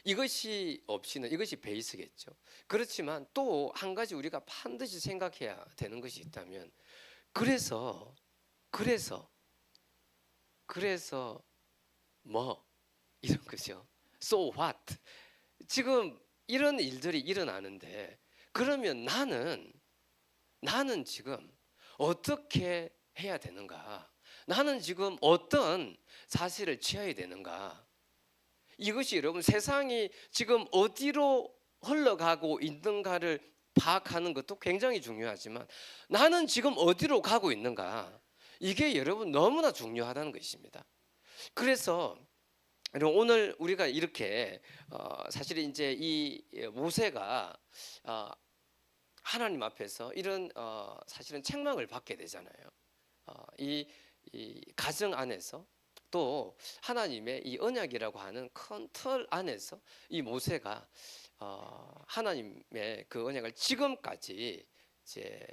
이것이 없이는 이것이 베이스겠죠. 그렇지만 또 한 가지 우리가 반드시 생각해야 되는 것이 있다면 그래서 뭐 이런 거죠. So what? 지금 이런 일들이 일어나는데 그러면 나는 지금 어떻게 해야 되는가? 나는 지금 어떤 자세를 취해야 되는가? 이것이 여러분 세상이 지금 어디로 흘러가고 있는가를 파악하는 것도 굉장히 중요하지만 나는 지금 어디로 가고 있는가? 이게 여러분 너무나 중요하다는 것입니다. 그래서 오늘 우리가 이렇게 사실 이제 이 모세가 하나님 앞에서 이런 사실은 책망을 받게 되잖아요. 이 가정 안에서 또 하나님의 이 언약이라고 하는 큰 틀 안에서 이 모세가 하나님의 그 언약을 지금까지 이제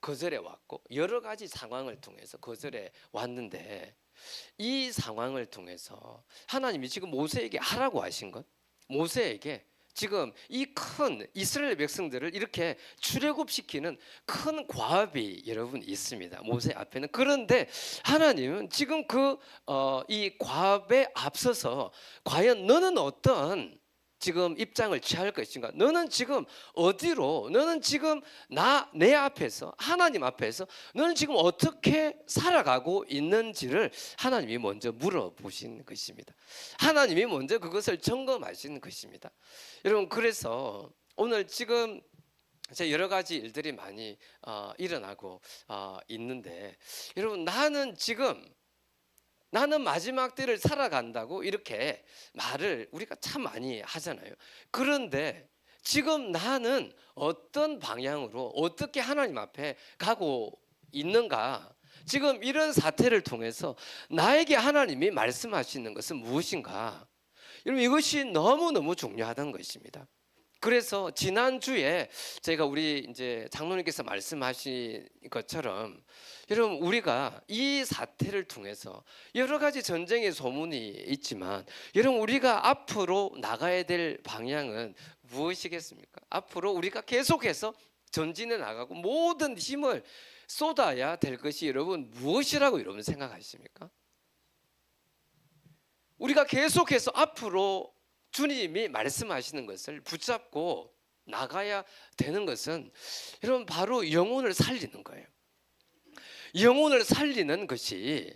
거절해 왔고 여러 가지 상황을 통해서 거절해 왔는데 이 상황을 통해서 하나님이 지금 모세에게 하라고 하신 것 모세에게 지금 이 큰 이스라엘 백성들을 이렇게 출애굽시키는 큰 과업이 여러분 있습니다. 모세 앞에는. 그런데 하나님은 지금 이 과업에 앞서서 과연 너는 어떤 지금 입장을 취할 것인가? 너는 지금 어디로? 너는 지금 내 앞에서 하나님 앞에서 너는 지금 어떻게 살아가고 있는지를 하나님이 먼저 물어보신 것입니다. 하나님이 먼저 그것을 점검하시는 것입니다. 여러분 그래서 오늘 지금 여러 가지 일들이 많이 일어나고 있는데 여러분 나는 마지막 때를 살아간다고 이렇게 말을 우리가 참 많이 하잖아요. 그런데 지금 나는 어떤 방향으로 어떻게 하나님 앞에 가고 있는가? 지금 이런 사태를 통해서 나에게 하나님이 말씀하시는 것은 무엇인가? 여러분 이것이 너무너무 중요하다는 것입니다. 그래서 지난주에 제가 우리 이제 장로님께서 말씀하신 것처럼 여러분 우리가 이 사태를 통해서 여러 가지 전쟁의 소문이 있지만 여러분 우리가 앞으로 나가야 될 방향은 무엇이겠습니까? 앞으로 우리가 계속해서 전진해 나가고 모든 힘을 쏟아야 될 것이 여러분 무엇이라고 여러분 생각하십니까? 우리가 계속해서 앞으로 주님이 말씀하시는 것을 붙잡고 나가야 되는 것은 여러분 바로 영혼을 살리는 거예요. 영혼을 살리는 것이,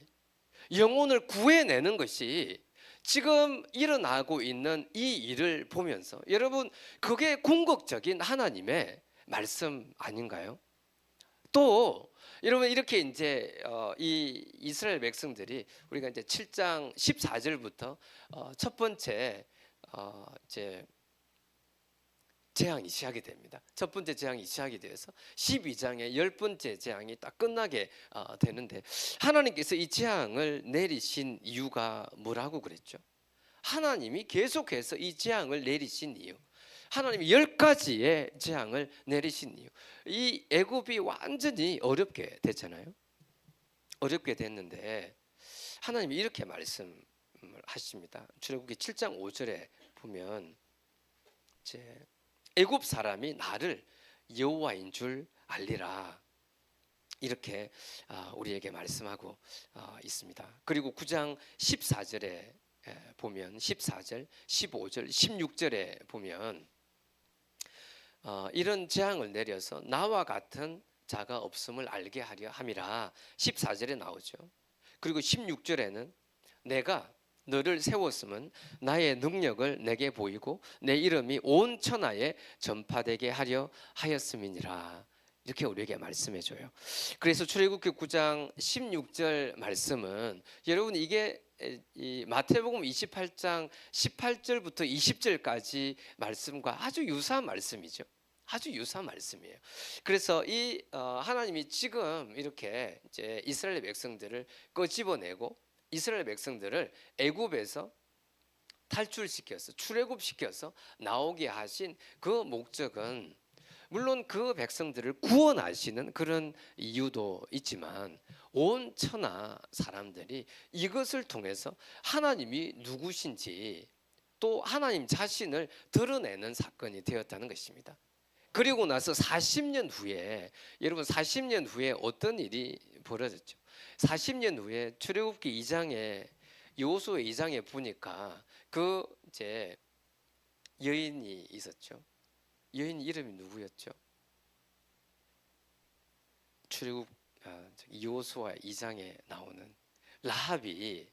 영혼을 구해내는 것이 지금 일어나고 있는 이 일을 보면서 여러분 그게 궁극적인 하나님의 말씀 아닌가요? 또 여러분 이렇게 이제 이 이스라엘 백성들이 우리가 이제 7장 14절부터 첫 번째 이제 재앙이 시작이 됩니다. 첫 번째 재앙이 시작이 되어서 12장의 10번째 재앙이 딱 끝나게 되는데 하나님께서 이 재앙을 내리신 이유가 뭐라고 그랬죠? 하나님이 계속해서 이 재앙을 내리신 이유, 하나님이 10가지의 재앙을 내리신 이유, 이 애굽이 완전히 어렵게 됐잖아요. 어렵게 됐는데 하나님이 이렇게 말씀을 하십니다. 출애굽기 7장 5절에 보면 이제 애굽 사람이 나를 여호와인 줄 알리라, 이렇게 우리에게 말씀하고 있습니다. 그리고 9장 14절에 보면 14절, 15절, 16절에 보면 이런 재앙을 내려서 나와 같은 자가 없음을 알게 하려 함이라 14절에 나오죠. 그리고 16절에는 내가 너를 세웠음은 나의 능력을 내게 보이고 내 이름이 온 천하에 전파되게 하려 하였음이니라, 이렇게 우리에게 말씀해 줘요. 그래서 출애굽기 9장 16절 말씀은 여러분 이게 이 마태복음 28장 18절부터 20절까지 말씀과 아주 유사한 말씀이죠. 아주 유사한 말씀이에요. 그래서 이 하나님이 지금 이렇게 이제 이스라엘 백성들을 끄집어내고 이스라엘 백성들을 애굽에서 탈출시켜서 출애굽시켜서 나오게 하신 그 목적은 물론 그 백성들을 구원하시는 그런 이유도 있지만 온 천하 사람들이 이것을 통해서 하나님이 누구신지 또 하나님 자신을 드러내는 사건이 되었다는 것입니다. 그리고 나서 40년 후에 여러분 40년 후에 어떤 일이 벌어졌죠? 40년 후에 출애굽기 2장에 여호수아 2장에 보니까 그 이제 여인이 있었죠. 여인 이름이 누구였죠? 출애굽 여호수아 2장에 나오는 라합이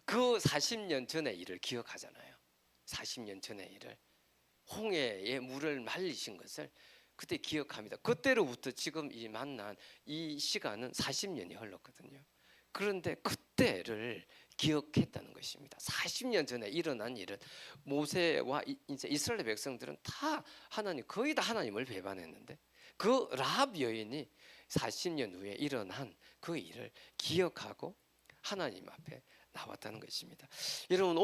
그 40년 전의 일을 기억하잖아요. 40년 전의 일을, 홍해의 물을 말리신 것을 그때 기억합니다. 그때로부터 지금 이 만난 이 시간은 40년이 흘렀거든요. 그런데 그때를 기억했다는 것입니다. 40년 전에 일어난 일은 모세와 이제 이스라엘 백성들은 다 거의 다 하나님을 배반했는데 그 라합 여인이 40년 후에 일어난 그 일을 기억하고 하나님 앞에 나왔다는 것입니다. 여러분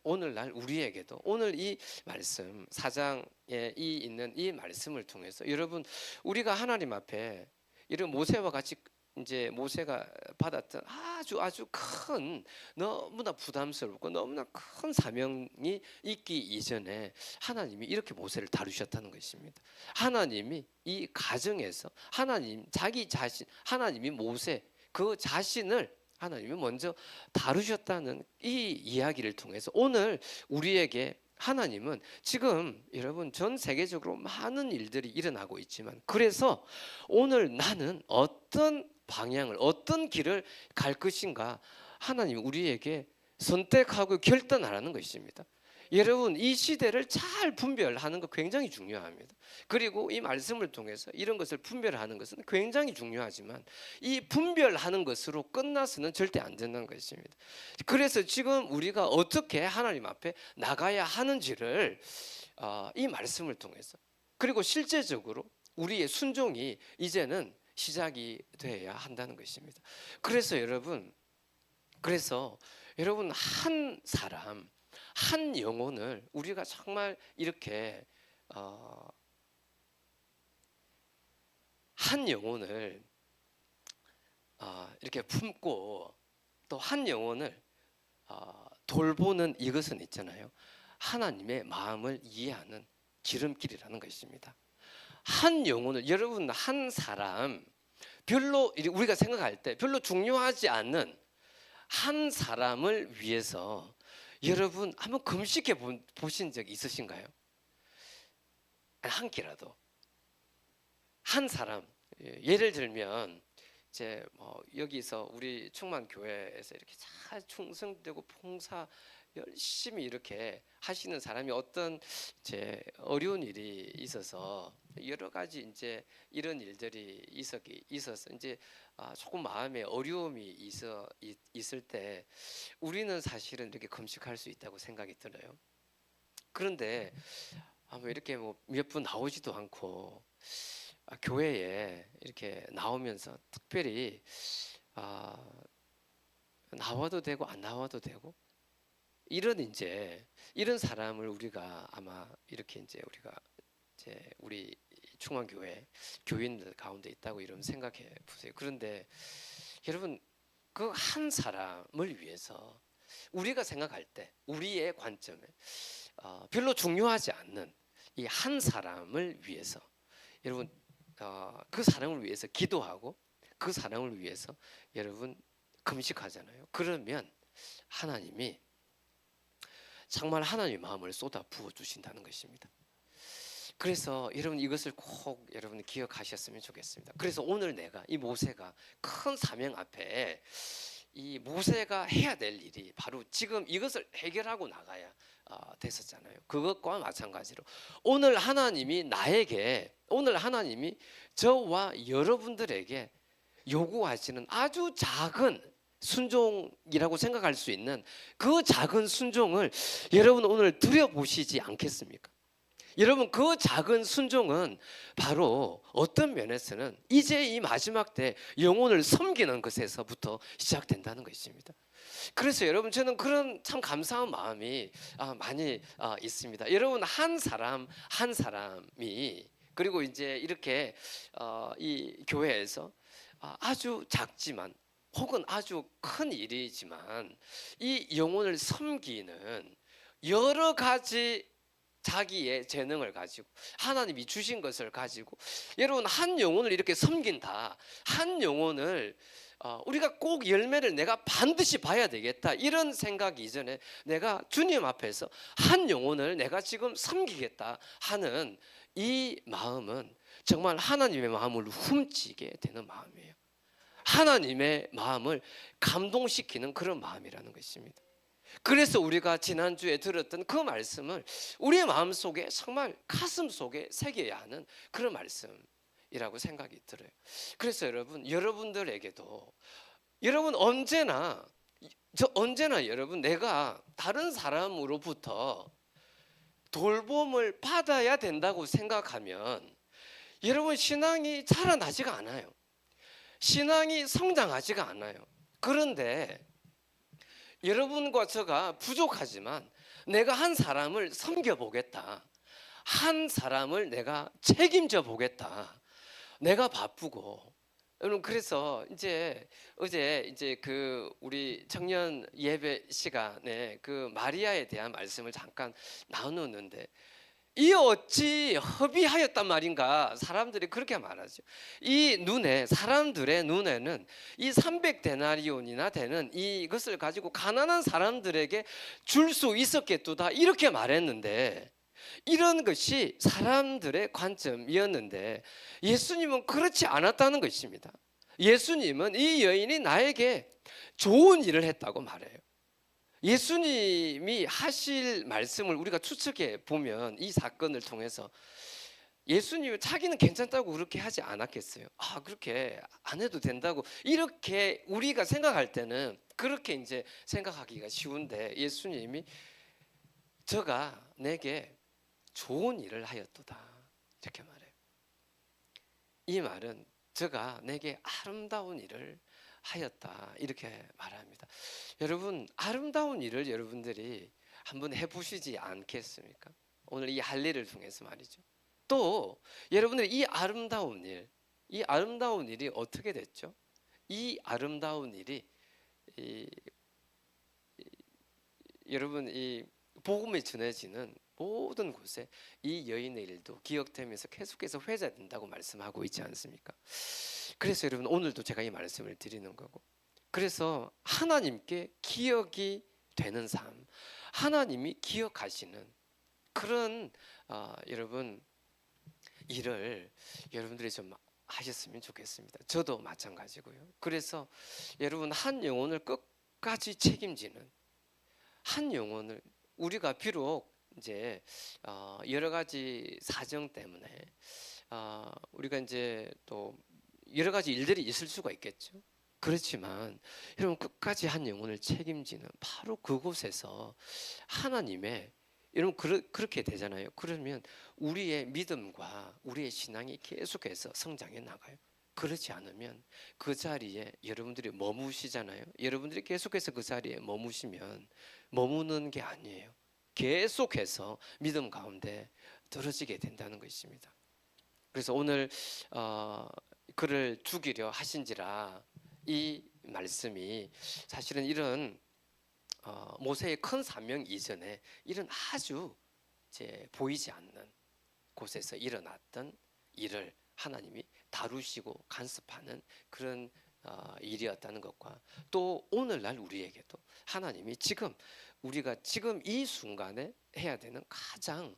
오늘날 우리에게도 오늘 이 말씀 4장에 있는 이 말씀을 통해서 여러분 우리가 하나님 앞에 이런 모세와 같이 이제 모세가 받았던 아주 큰 너무나 부담스럽고 너무나 큰 사명이 있기 이전에 하나님이 이렇게 모세를 다루셨다는 것입니다. 하나님이 이 가정에서 자기 자신 하나님이 모세 그 자신을 하나님이 먼저 다루셨다는 이 이야기를 통해서 오늘 우리에게 하나님은 지금 여러분 전 세계적으로 많은 일들이 일어나고 있지만 그래서 오늘 나는 어떤 방향을 어떤 길을 갈 것인가 하나님이 우리에게 선택하고 결단하라는 것입니다. 여러분 이 시대를 잘 분별하는 거 굉장히 중요합니다. 그리고 이 말씀을 통해서 이런 것을 분별하는 것은 굉장히 중요하지만 이 분별하는 것으로 끝나서는 절대 안 된다는 것입니다. 그래서 지금 우리가 어떻게 하나님 앞에 나가야 하는지를 이 말씀을 통해서 그리고 실제적으로 우리의 순종이 이제는 시작이 되어야 한다는 것입니다. 그래서 여러분 한 사람 한 영혼을 우리가 정말 이렇게 한 영혼을 이렇게 품고 또 한 영혼을 돌보는 이것은 있잖아요. 하나님의 마음을 이해하는 지름길이라는 것입니다. 한 영혼을, 여러분, 한 사람, 별로 우리가 생각할 때 별로 중요하지 않는 한 사람을 위해서 여러분 한번 금식해 보신 적 있으신가요? 한 끼라도. 한 사람, 예를 들면 이제 여기서 우리 충만교회에서 이렇게 잘 충성되고 봉사 열심히 이렇게 하시는 사람이 어떤 이제 어려운 일이 있어서 여러 가지 이제 이런 일들이 있어서 이제 조금 마음에 어려움이 있을 때 우리는 사실은 이렇게 금식할 수 있다고 생각이 들어요. 그런데 뭐 이렇게 뭐 몇 분 나오지도 않고 교회에 이렇게 나오면서 특별히 나와도 되고 안 나와도 되고 이런 사람을 우리가 아마 이렇게 이제 우리가 이제 우리 충만교회 교인들 가운데 있다고 이러면 생각해 보세요. 그런데 여러분 그 한 사람을 위해서 우리가 생각할 때 우리의 관점에 별로 중요하지 않는 이 한 사람을 위해서 여러분 그 사람을 위해서 기도하고 그 사람을 위해서 여러분 금식하잖아요. 그러면 하나님이 정말 하나님의 마음을 쏟아 부어 주신다는 것입니다. 그래서 여러분 이것을 꼭 여러분 기억하셨으면 좋겠습니다. 그래서 오늘 내가 이 모세가 큰 사명 앞에 이 모세가 해야 될 일이 바로 지금 이것을 해결하고 나가야 됐었잖아요. 그것과 마찬가지로 오늘 하나님이 저와 여러분들에게 요구하시는 아주 작은 순종이라고 생각할 수 있는 그 작은 순종을 여러분 오늘 들여보시지 않겠습니까? 여러분 그 작은 순종은 바로 어떤 면에서는 이제 이 마지막 때 영혼을 섬기는 것에서부터 시작된다는 것입니다. 그래서 여러분 저는 그런 참 감사한 마음이 많이 있습니다. 여러분 한 사람이 그리고 이제 이렇게 이 교회에서 아주 작지만 혹은 아주 큰 일이지만 이 영혼을 섬기는 여러 가지 자기의 재능을 가지고 하나님이 주신 것을 가지고 여러분 한 영혼을 이렇게 섬긴다. 한 영혼을 우리가 꼭 열매를 내가 반드시 봐야 되겠다 이런 생각이 이전에 내가 주님 앞에서 한 영혼을 내가 지금 섬기겠다 하는 이 마음은 정말 하나님의 마음을 훔치게 되는 마음이에요. 하나님의 마음을 감동시키는 그런 마음이라는 것입니다. 그래서 우리가 지난주에 들었던 그 말씀을 우리의 마음속에 정말 가슴 속에 새겨야 하는 그런 말씀이라고 생각이 들어요. 그래서 여러분들에게도 여러분 언제나 여러분 내가 다른 사람으로부터 돌봄을 받아야 된다고 생각하면 여러분 신앙이 자라나지가 않아요. 신앙이 성장하지가 않아요. 그런데 여러분과 저가 부족하지만 내가 한 사람을 섬겨보겠다. 한 사람을 내가 책임져 보겠다. 내가 바쁘고 여러분 그래서 이제 어제 이제 그 우리 청년 예배 시간에 그 마리아에 대한 말씀을 잠깐 나누는데 이 어찌 허비하였단 말인가 사람들이 그렇게 말하죠. 사람들의 눈에는 이 300데나리온이나 되는 이것을 가지고 가난한 사람들에게 줄 수 있었겠도다 이렇게 말했는데 이런 것이 사람들의 관점이었는데 예수님은 그렇지 않았다는 것입니다. 예수님은 이 여인이 나에게 좋은 일을 했다고 말해요. 예수님이 하실 말씀을 우리가 추측해 보면 이 사건을 통해서 예수님이 자기는 괜찮다고 그렇게 하지 않았겠어요. 그렇게 안 해도 된다고 이렇게 우리가 생각할 때는 그렇게 이제 생각하기가 쉬운데 예수님이 저가 내게 좋은 일을 하였도다 이렇게 말해요. 이 말은 저가 내게 아름다운 일을 하였다 이렇게 말합니다. 여러분 아름다운 일을 여러분들이 한번 해보시지 않겠습니까? 오늘 이 할례를 통해서 말이죠. 또 여러분들 이 아름다운 일이 어떻게 됐죠? 이 아름다운 일이 여러분 이 복음이 전해지는 모든 곳에 이 여인의 일도 기억되면서 계속해서 회자된다고 말씀하고 있지 않습니까? 그래서 여러분 오늘도 제가 이 말씀을 드리는 거고, 그래서 하나님께 기억이 되는 삶, 하나님이 기억하시는 그런 여러분 일을 여러분들이 좀 하셨으면 좋겠습니다. 저도 마찬가지고요. 그래서 여러분 한 영혼을 끝까지 책임지는, 한 영혼을 우리가 비록 이제 여러 가지 사정 때문에 우리가 이제 또 여러 가지 일들이 있을 수가 있겠죠. 그렇지만 여러분 끝까지 한 영혼을 책임지는 바로 그곳에서 하나님의, 여러분 그렇게 되잖아요. 그러면 우리의 믿음과 우리의 신앙이 계속해서 성장해 나가요. 그렇지 않으면 그 자리에 여러분들이 머무시잖아요. 여러분들이 계속해서 그 자리에 머무시면 머무는 게 아니에요. 계속해서 믿음 가운데 떨어지게 된다는 것입니다. 그래서 오늘 그를 죽이려 하신지라, 이 말씀이 사실은 이런 모세의 큰 사명 이전에 이런 아주 이제 보이지 않는 곳에서 일어났던 일을 하나님이 다루시고 간섭하는 그런 일이었다는 것과, 또 오늘날 우리에게도 하나님이 우리가 지금 이 순간에 해야 되는 가장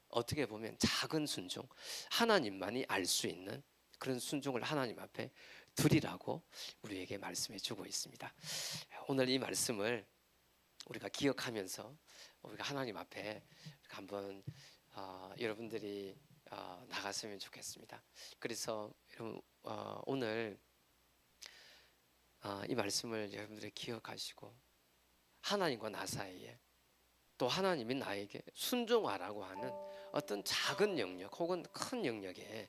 어떻게 보면 작은 순종, 하나님만이 알 수 있는 그런 순종을 하나님 앞에 드리라고 우리에게 말씀해 주고 있습니다. 오늘 이 말씀을 우리가 기억하면서 우리가 하나님 앞에 한번 여러분들이 나갔으면 좋겠습니다. 그래서 여러분 오늘 이 말씀을 여러분들이 기억하시고, 하나님과 나 사이에 또 하나님이 나에게 순종하라고 하는 어떤 작은 영역 혹은 큰 영역에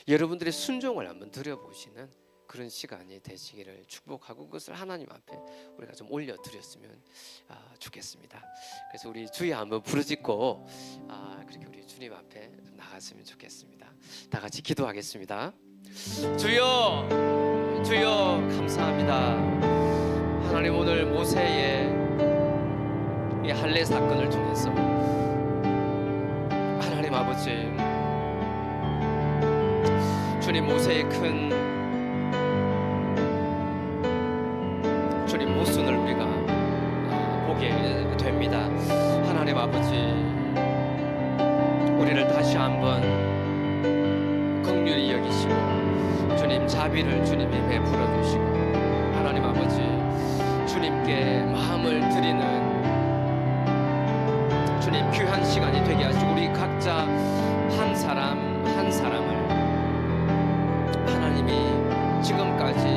여러분들의 순종을 한번 드려보시는 그런 시간이 되시기를 축복하고, 그것을 하나님 앞에 우리가 좀 올려드렸으면 좋겠습니다. 그래서 우리 주여 한번 부르짖고 그렇게 우리 주님 앞에 나갔으면 좋겠습니다. 다 같이 기도하겠습니다. 주여, 주여 감사합니다. 하나님, 오늘 모세의 이 할례 사건을 통해서 하나님 아버지, 주님 모세의 큰 주님 모순을 우리가 보게 됩니다. 하나님 아버지, 우리를 다시 한번 긍휼히 여기시고 주님 자비를 주님이 베풀어 주시고, 하나님 아버지 주님께 마음을 드리는 주님 귀한 시간이 되게 하시고, 우리 각자 한 사람 한 사람을 하나님이 지금까지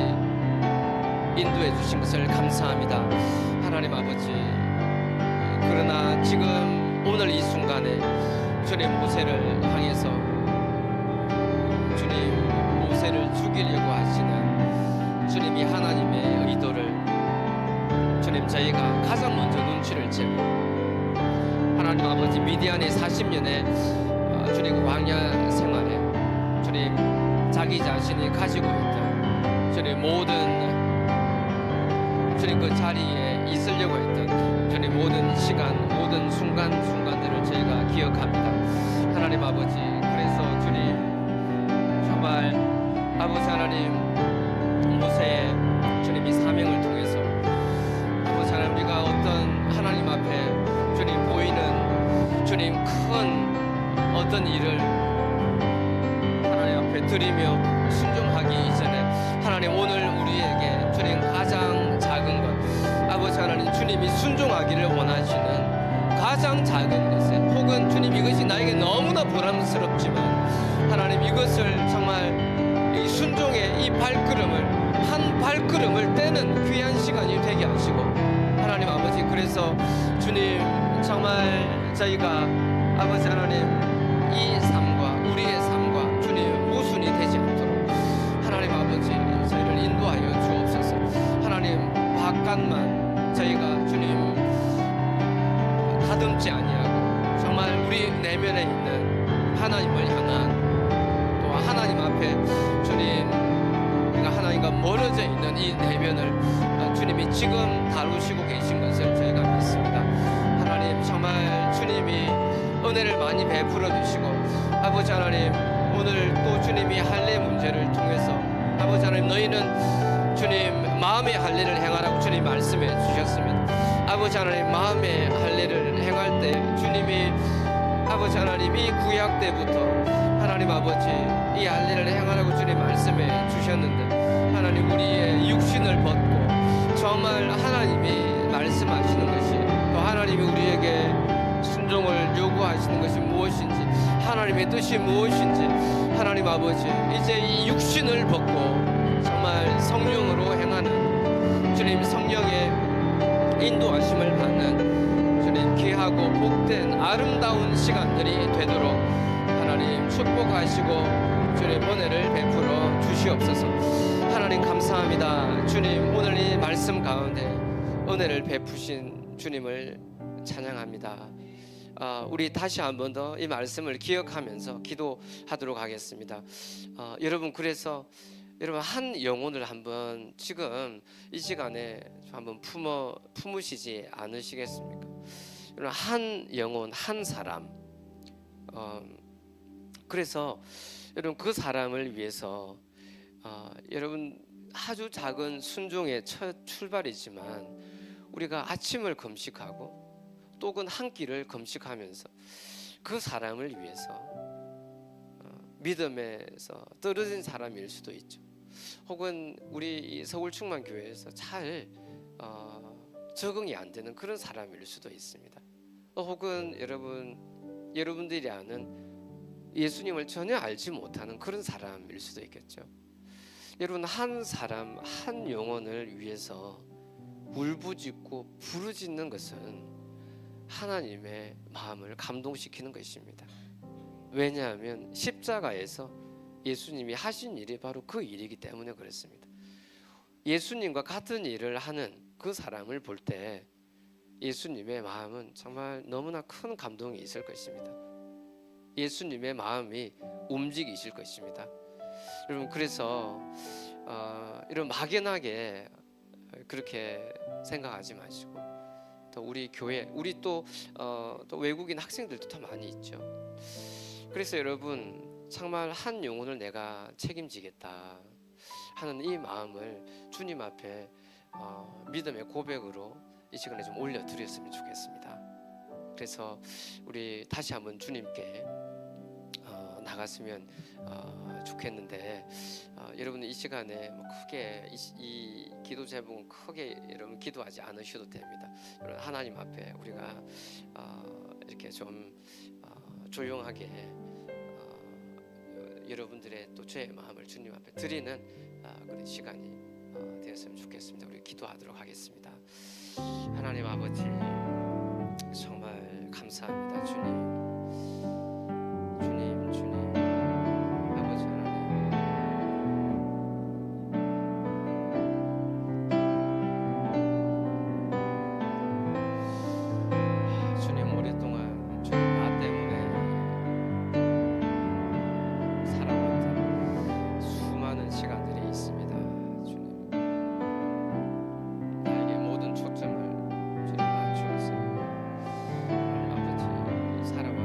인도해 주신 것을 감사합니다. 하나님 아버지, 그러나 지금 오늘 이 순간에 주님 모세를 향해서 주님 모세를 죽이려고 하시는 주님이 하나님의 의도를 주님 저희가 가장 먼저 눈치를 채고, 하나님 아버지 미디안의 40년의 주님 광야 생활에 주님 자기 자신이 가지고 있던 주님 모든 주님 그 자리에 있으려고 했던 주님 모든 시간, 모든 순간들을 저희가 기억합니다. 하나님 아버지, 그래서 주님 정말 아버지 하나님 모세의 주님 이 사명을 통해서 아버지 하나님 우리가 어떤 하나님 앞에 주님 보이는 주님 큰 어떤 일을 하나님 앞에 드리며 순종하기 이전에 하나님 오늘 우리에게 주님 가장 작은 것, 아버지 하나님 주님이 순종하기를 원하시는 가장 작은 것에, 혹은 주님 이것이 나에게 너무나 부담스럽지만 하나님 이것을 정말 이 순종의 이 발걸음을 한 발걸음을 떼는 귀한 시간이 되게 하시고, 하나님 아버지 그래서 주님 정말 저희가 아버지 하나님 이 삶과 우리의 삶과 주님 모순이 되지 않도록 하나님 아버지 저희를 인도하여 주옵소서. 하나님 바깥만 저희가 주님 하나님 앞에 주님, 우리가 하나님과 멀어져 있는 이 내면을 주님이 지금 다루시고 계신 것을 저희가 믿습니다. 하나님, 정말 주님이 은혜를 많이 베풀어 주시고, 아버지 하나님, 오늘 또 주님이 할례 문제를 통해서 아버지 하나님, 너희는 주님 마음의 할례를 행하라고 주님 말씀해 주셨습니다. 아버지 하나님, 마음의 할례를 행할 때 주님이 아버지 하나님, 이 구약 때부터 하나님 아버지 이 할례를 행하라고 주님 말씀해 주셨는데, 하나님 우리의 육신을 벗고 정말 하나님이 말씀하시는 것이, 또 하나님이 우리에게 순종을 요구하시는 것이 무엇인지, 하나님의 뜻이 무엇인지, 하나님 아버지 이제 이 육신을 벗고 정말 성령으로 행하는 주님, 성령의 인도하심을 받는 주님 귀하고 복된 아름다운 시간들이 되도록 하나님 축복하시고 주님 은혜를 베풀어 주시옵소서. 하나님 감사합니다. 주님, 오늘 이 말씀 가운데 은혜를 베푸신 주님을 찬양합니다. 우리 다시 한 번 더 이 말씀을 기억하면서 기도하도록 하겠습니다. 여러분, 그래서 여러분 한 영혼을 한번 지금 이 시간에 한번 품으시지 않으시겠습니까? 여러분, 한 영혼, 한 사람. 그래서 여러분 그 사람을 위해서 여러분 아주 작은 순종의 첫 출발이지만 우리가 아침을 금식하고 또는 한 끼를 금식하면서 그 사람을 위해서 믿음에서 떨어진 사람일 수도 있죠. 혹은 우리 서울충만교회에서 잘 적응이 안 되는 그런 사람일 수도 있습니다. 혹은 여러분들이 아는 예수님을 전혀 알지 못하는 그런 사람일 수도 있겠죠. 여러분, 한 사람, 한 영혼을 위해서 울부짖고 부르짖는 것은 하나님의 마음을 감동시키는 것입니다. 왜냐하면 십자가에서 예수님이 하신 일이 바로 그 일이기 때문에 그렇습니다. 예수님과 같은 일을 하는 그 사람을 볼 때 예수님의 마음은 정말 너무나 큰 감동이 있을 것입니다. 예수님의 마음이 움직이실 것입니다. 여러분, 그래서 이런 막연하게 그렇게 생각하지 마시고, 또 우리 교회, 우리 또 외국인 학생들도 더 많이 있죠. 그래서 여러분, 정말 한 영혼을 내가 책임지겠다 하는 이 마음을 주님 앞에 믿음의 고백으로 이 시간에 좀 올려드렸으면 좋겠습니다. 그래서 우리 다시 한번 주님께 나갔으면 좋겠는데, 여러분 이 시간에 뭐 크게 이 기도 제목은 크게 여러분 기도하지 않으셔도 됩니다. 여러분, 하나님 앞에 우리가 이렇게 좀 조용하게 여러분들의 또 죄의 마음을 주님 앞에 드리는 그런 시간이 되었으면 좋겠습니다. 우리 기도하도록 하겠습니다. 하나님 아버지, 정말 감사합니다. 주님, 아버지 하나님, 주님, 오랫동안 주님 나 때문에 살아왔던 수많은 시간들이 있습니다. 주님, 나에게 모든 초점을 주님 맞추어서 아버지 살아왔습니다.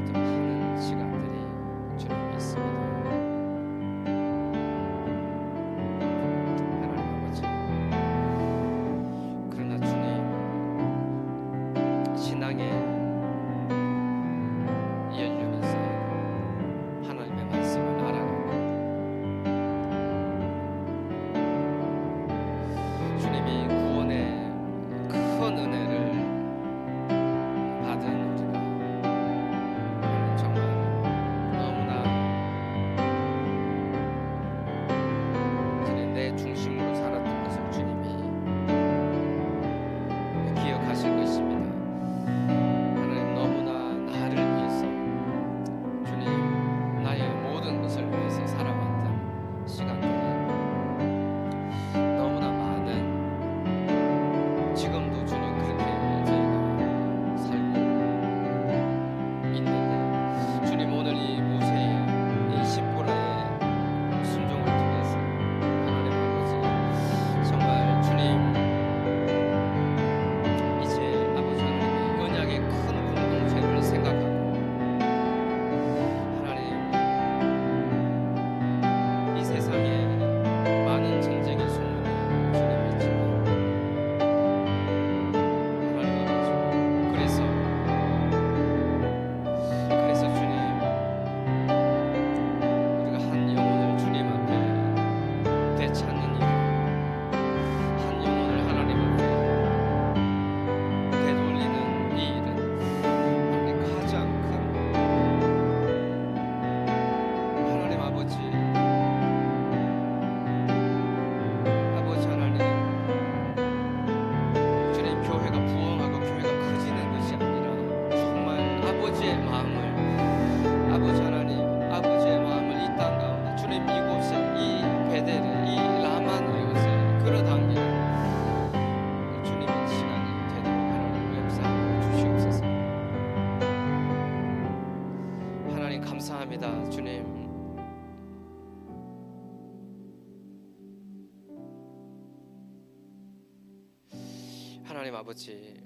하나님 아버지,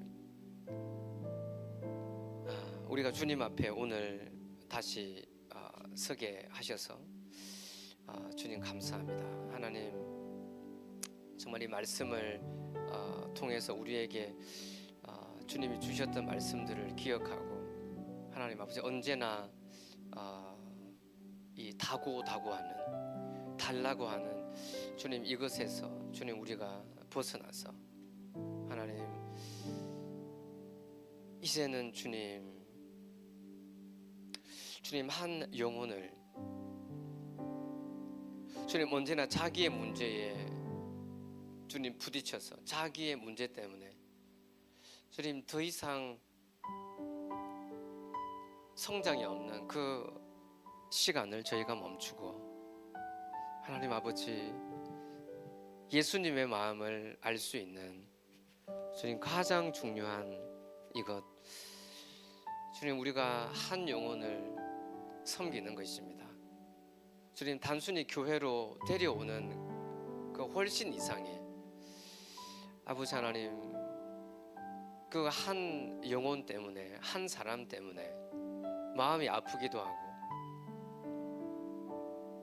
우리가 주님 앞에 오늘 다시 서게 하셔서 주님 감사합니다. 하나님, 정말 이 말씀을 통해서 우리에게 주님이 주셨던 말씀들을 기억하고, 하나님 아버지, 언제나 이 다고하는, 달라고 하는 주님, 이것에서 주님 우리가 벗어나서 하나님, 이제는 주님 한 영혼을, 주님 언제나 자기의 문제에 주님 부딪혀서 자기의 문제 때문에 주님 더 이상 성장이 없는 그 시간을 저희가 멈추고, 하나님 아버지, 예수님의 마음을 알 수 있는 주님 가장 중요한 이것, 주님 우리가 한 영혼을 섬기는 것입니다. 주님 단순히 교회로 데려오는 그 훨씬 이상의, 아버지 하나님, 그 한 영혼 때문에, 한 사람 때문에 마음이 아프기도 하고,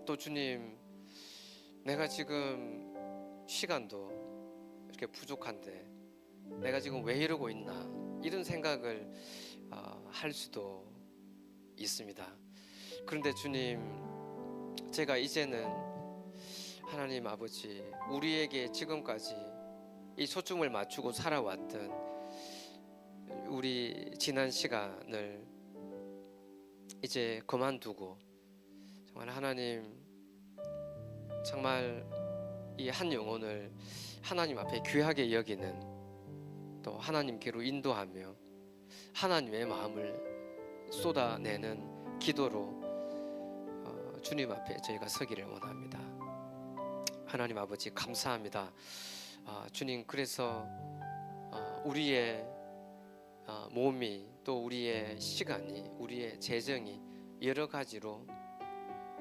또 주님, 내가 지금 시간도 이렇게 부족한데 내가 지금 왜 이러고 있나, 이런 생각을 할 수도 있습니다. 그런데 주님, 제가 이제는 하나님 아버지, 우리에게 지금까지 이 초점을 맞추고 살아왔던 우리 지난 시간을 이제 그만두고, 정말 하나님, 정말 이 한 영혼을 하나님 앞에 귀하게 여기는, 또 하나님께로 인도하며 하나님의 마음을 쏟아내는 기도로 주님 앞에 저희가 서기를 원합니다. 하나님 아버지, 감사합니다. 주님, 그래서 우리의 몸이, 또 우리의 시간이, 우리의 재정이 여러 가지로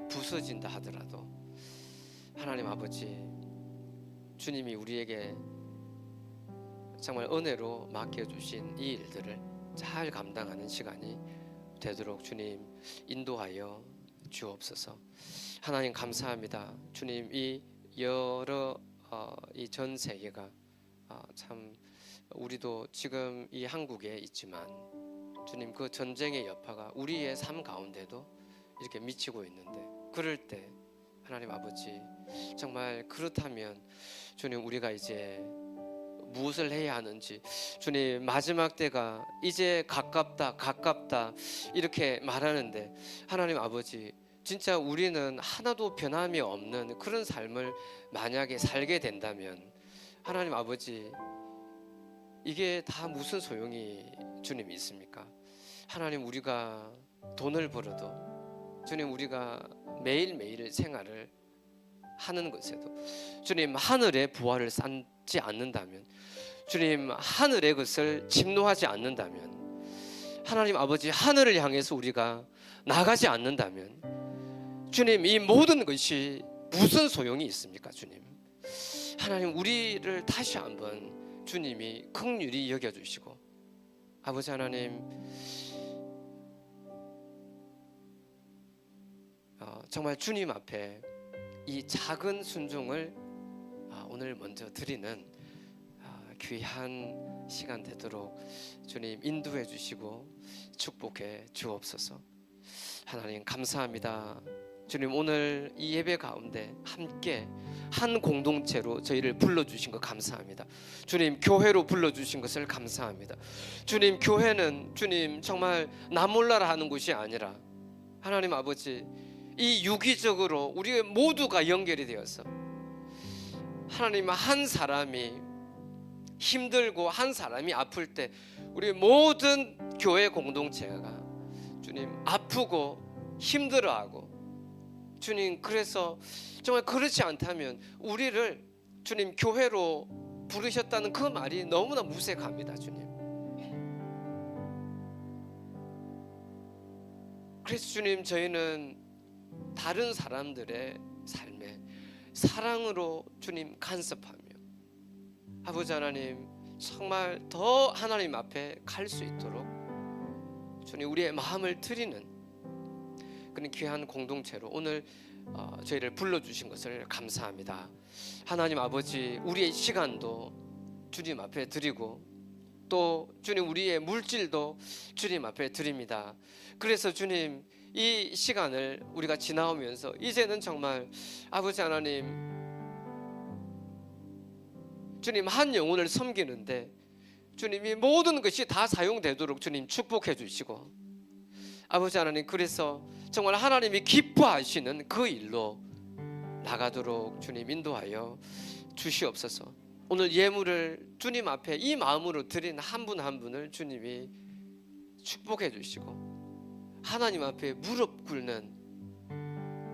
부서진다 하더라도, 하나님 아버지, 주님이 우리에게 정말 은혜로 맡겨주신 이 일들을 잘 감당하는 시간이 되도록 주님 인도하여 주옵소서. 하나님 감사합니다. 주님, 이 여러 이 전 세계가 참, 우리도 지금 이 한국에 있지만 주님, 그 전쟁의 여파가 우리의 삶 가운데도 이렇게 미치고 있는데, 그럴 때 하나님 아버지, 정말 그렇다면 주님, 우리가 이제 무엇을 해야 하는지, 주님, 마지막 때가 이제 가깝다 가깝다 이렇게 말하는데, 하나님 아버지, 진짜 우리는 하나도 변함이 없는 그런 삶을 만약에 살게 된다면, 하나님 아버지, 이게 다 무슨 소용이 주님 있습니까? 하나님, 우리가 돈을 벌어도, 주님, 우리가 매일매일 생활을 하는 것에도 주님, 하늘의 부활을 쌓지 않는다면, 주님, 하늘의 것을 침노하지 않는다면, 하나님 아버지, 하늘을 향해서 우리가 나가지 않는다면, 주님, 이 모든 것이 무슨 소용이 있습니까? 주님, 하나님, 우리를 다시 한번 주님이 긍휼히 여겨주시고, 아버지 하나님, 정말 주님 앞에 이 작은 순종을 오늘 먼저 드리는 귀한 시간 되도록 주님 인도해 주시고 축복해 주옵소서. 하나님 감사합니다. 주님, 오늘 이 예배 가운데 함께 한 공동체로 저희를 불러주신 것 감사합니다. 주님, 교회로 불러주신 것을 감사합니다. 주님, 교회는 주님 정말 나 몰라라 하는 곳이 아니라, 하나님 아버지, 이 유기적으로 우리 모두가 연결이 되어서 하나님, 한 사람이 힘들고 한 사람이 아플 때 우리 모든 교회 공동체가 주님 아프고 힘들어하고, 주님, 그래서 정말 그렇지 않다면 우리를 주님 교회로 부르셨다는 그 말이 너무나 무색합니다. 주님, 그래서 주님, 저희는 다른 사람들의 삶에 사랑으로 주님 간섭하며, 아버지 하나님, 정말 더 하나님 앞에 갈 수 있도록 주님 우리의 마음을 드리는 그런 귀한 공동체로 오늘 저희를 불러주신 것을 감사합니다. 하나님 아버지, 우리의 시간도 주님 앞에 드리고 또 주님 우리의 물질도 주님 앞에 드립니다. 그래서 주님 이 시간을 우리가 지나오면서 이제는 정말 아버지 하나님, 주님 한 영혼을 섬기는데 주님이 모든 것이 다 사용되도록 주님 축복해 주시고 아버지 하나님, 그래서 정말 하나님이 기뻐하시는 그 일로 나가도록 주님 인도하여 주시옵소서. 오늘 예물을 주님 앞에 이 마음으로 드린 한 분 한 분을 주님이 축복해 주시고 하나님 앞에 무릎 꿇는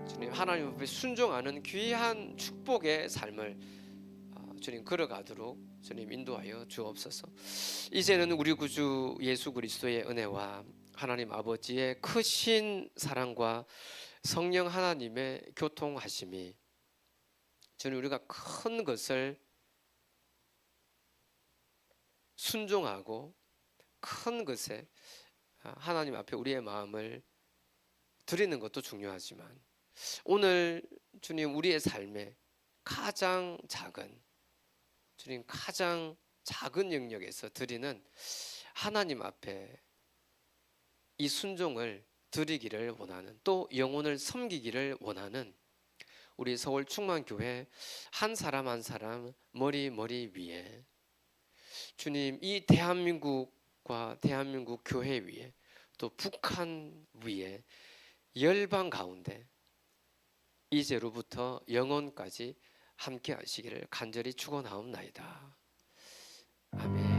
주님, 하나님 앞에 순종하는 귀한 축복의 삶을 주님 걸어가도록 주님 인도하여 주옵소서. 이제는 우리 구주 예수 그리스도의 은혜와 하나님 아버지의 크신 사랑과 성령 하나님의 교통하심이 주님 우리가 큰 것을 순종하고 큰 것에 하나님 앞에 우리의 마음을 드리는 것도 중요하지만 오늘 주님 우리의 삶에 가장 작은 주님 가장 작은 영역에서 드리는 하나님 앞에 이 순종을 드리기를 원하는, 또 영혼을 섬기기를 원하는 우리 서울 충만교회 한 사람 한 사람 머리 위에 주님 이 대한민국과 대한민국 교회 위에 또 북한 위에 열방 가운데 이제로부터 영원까지 함께 하시기를 간절히 축원하옵나이다. 아멘.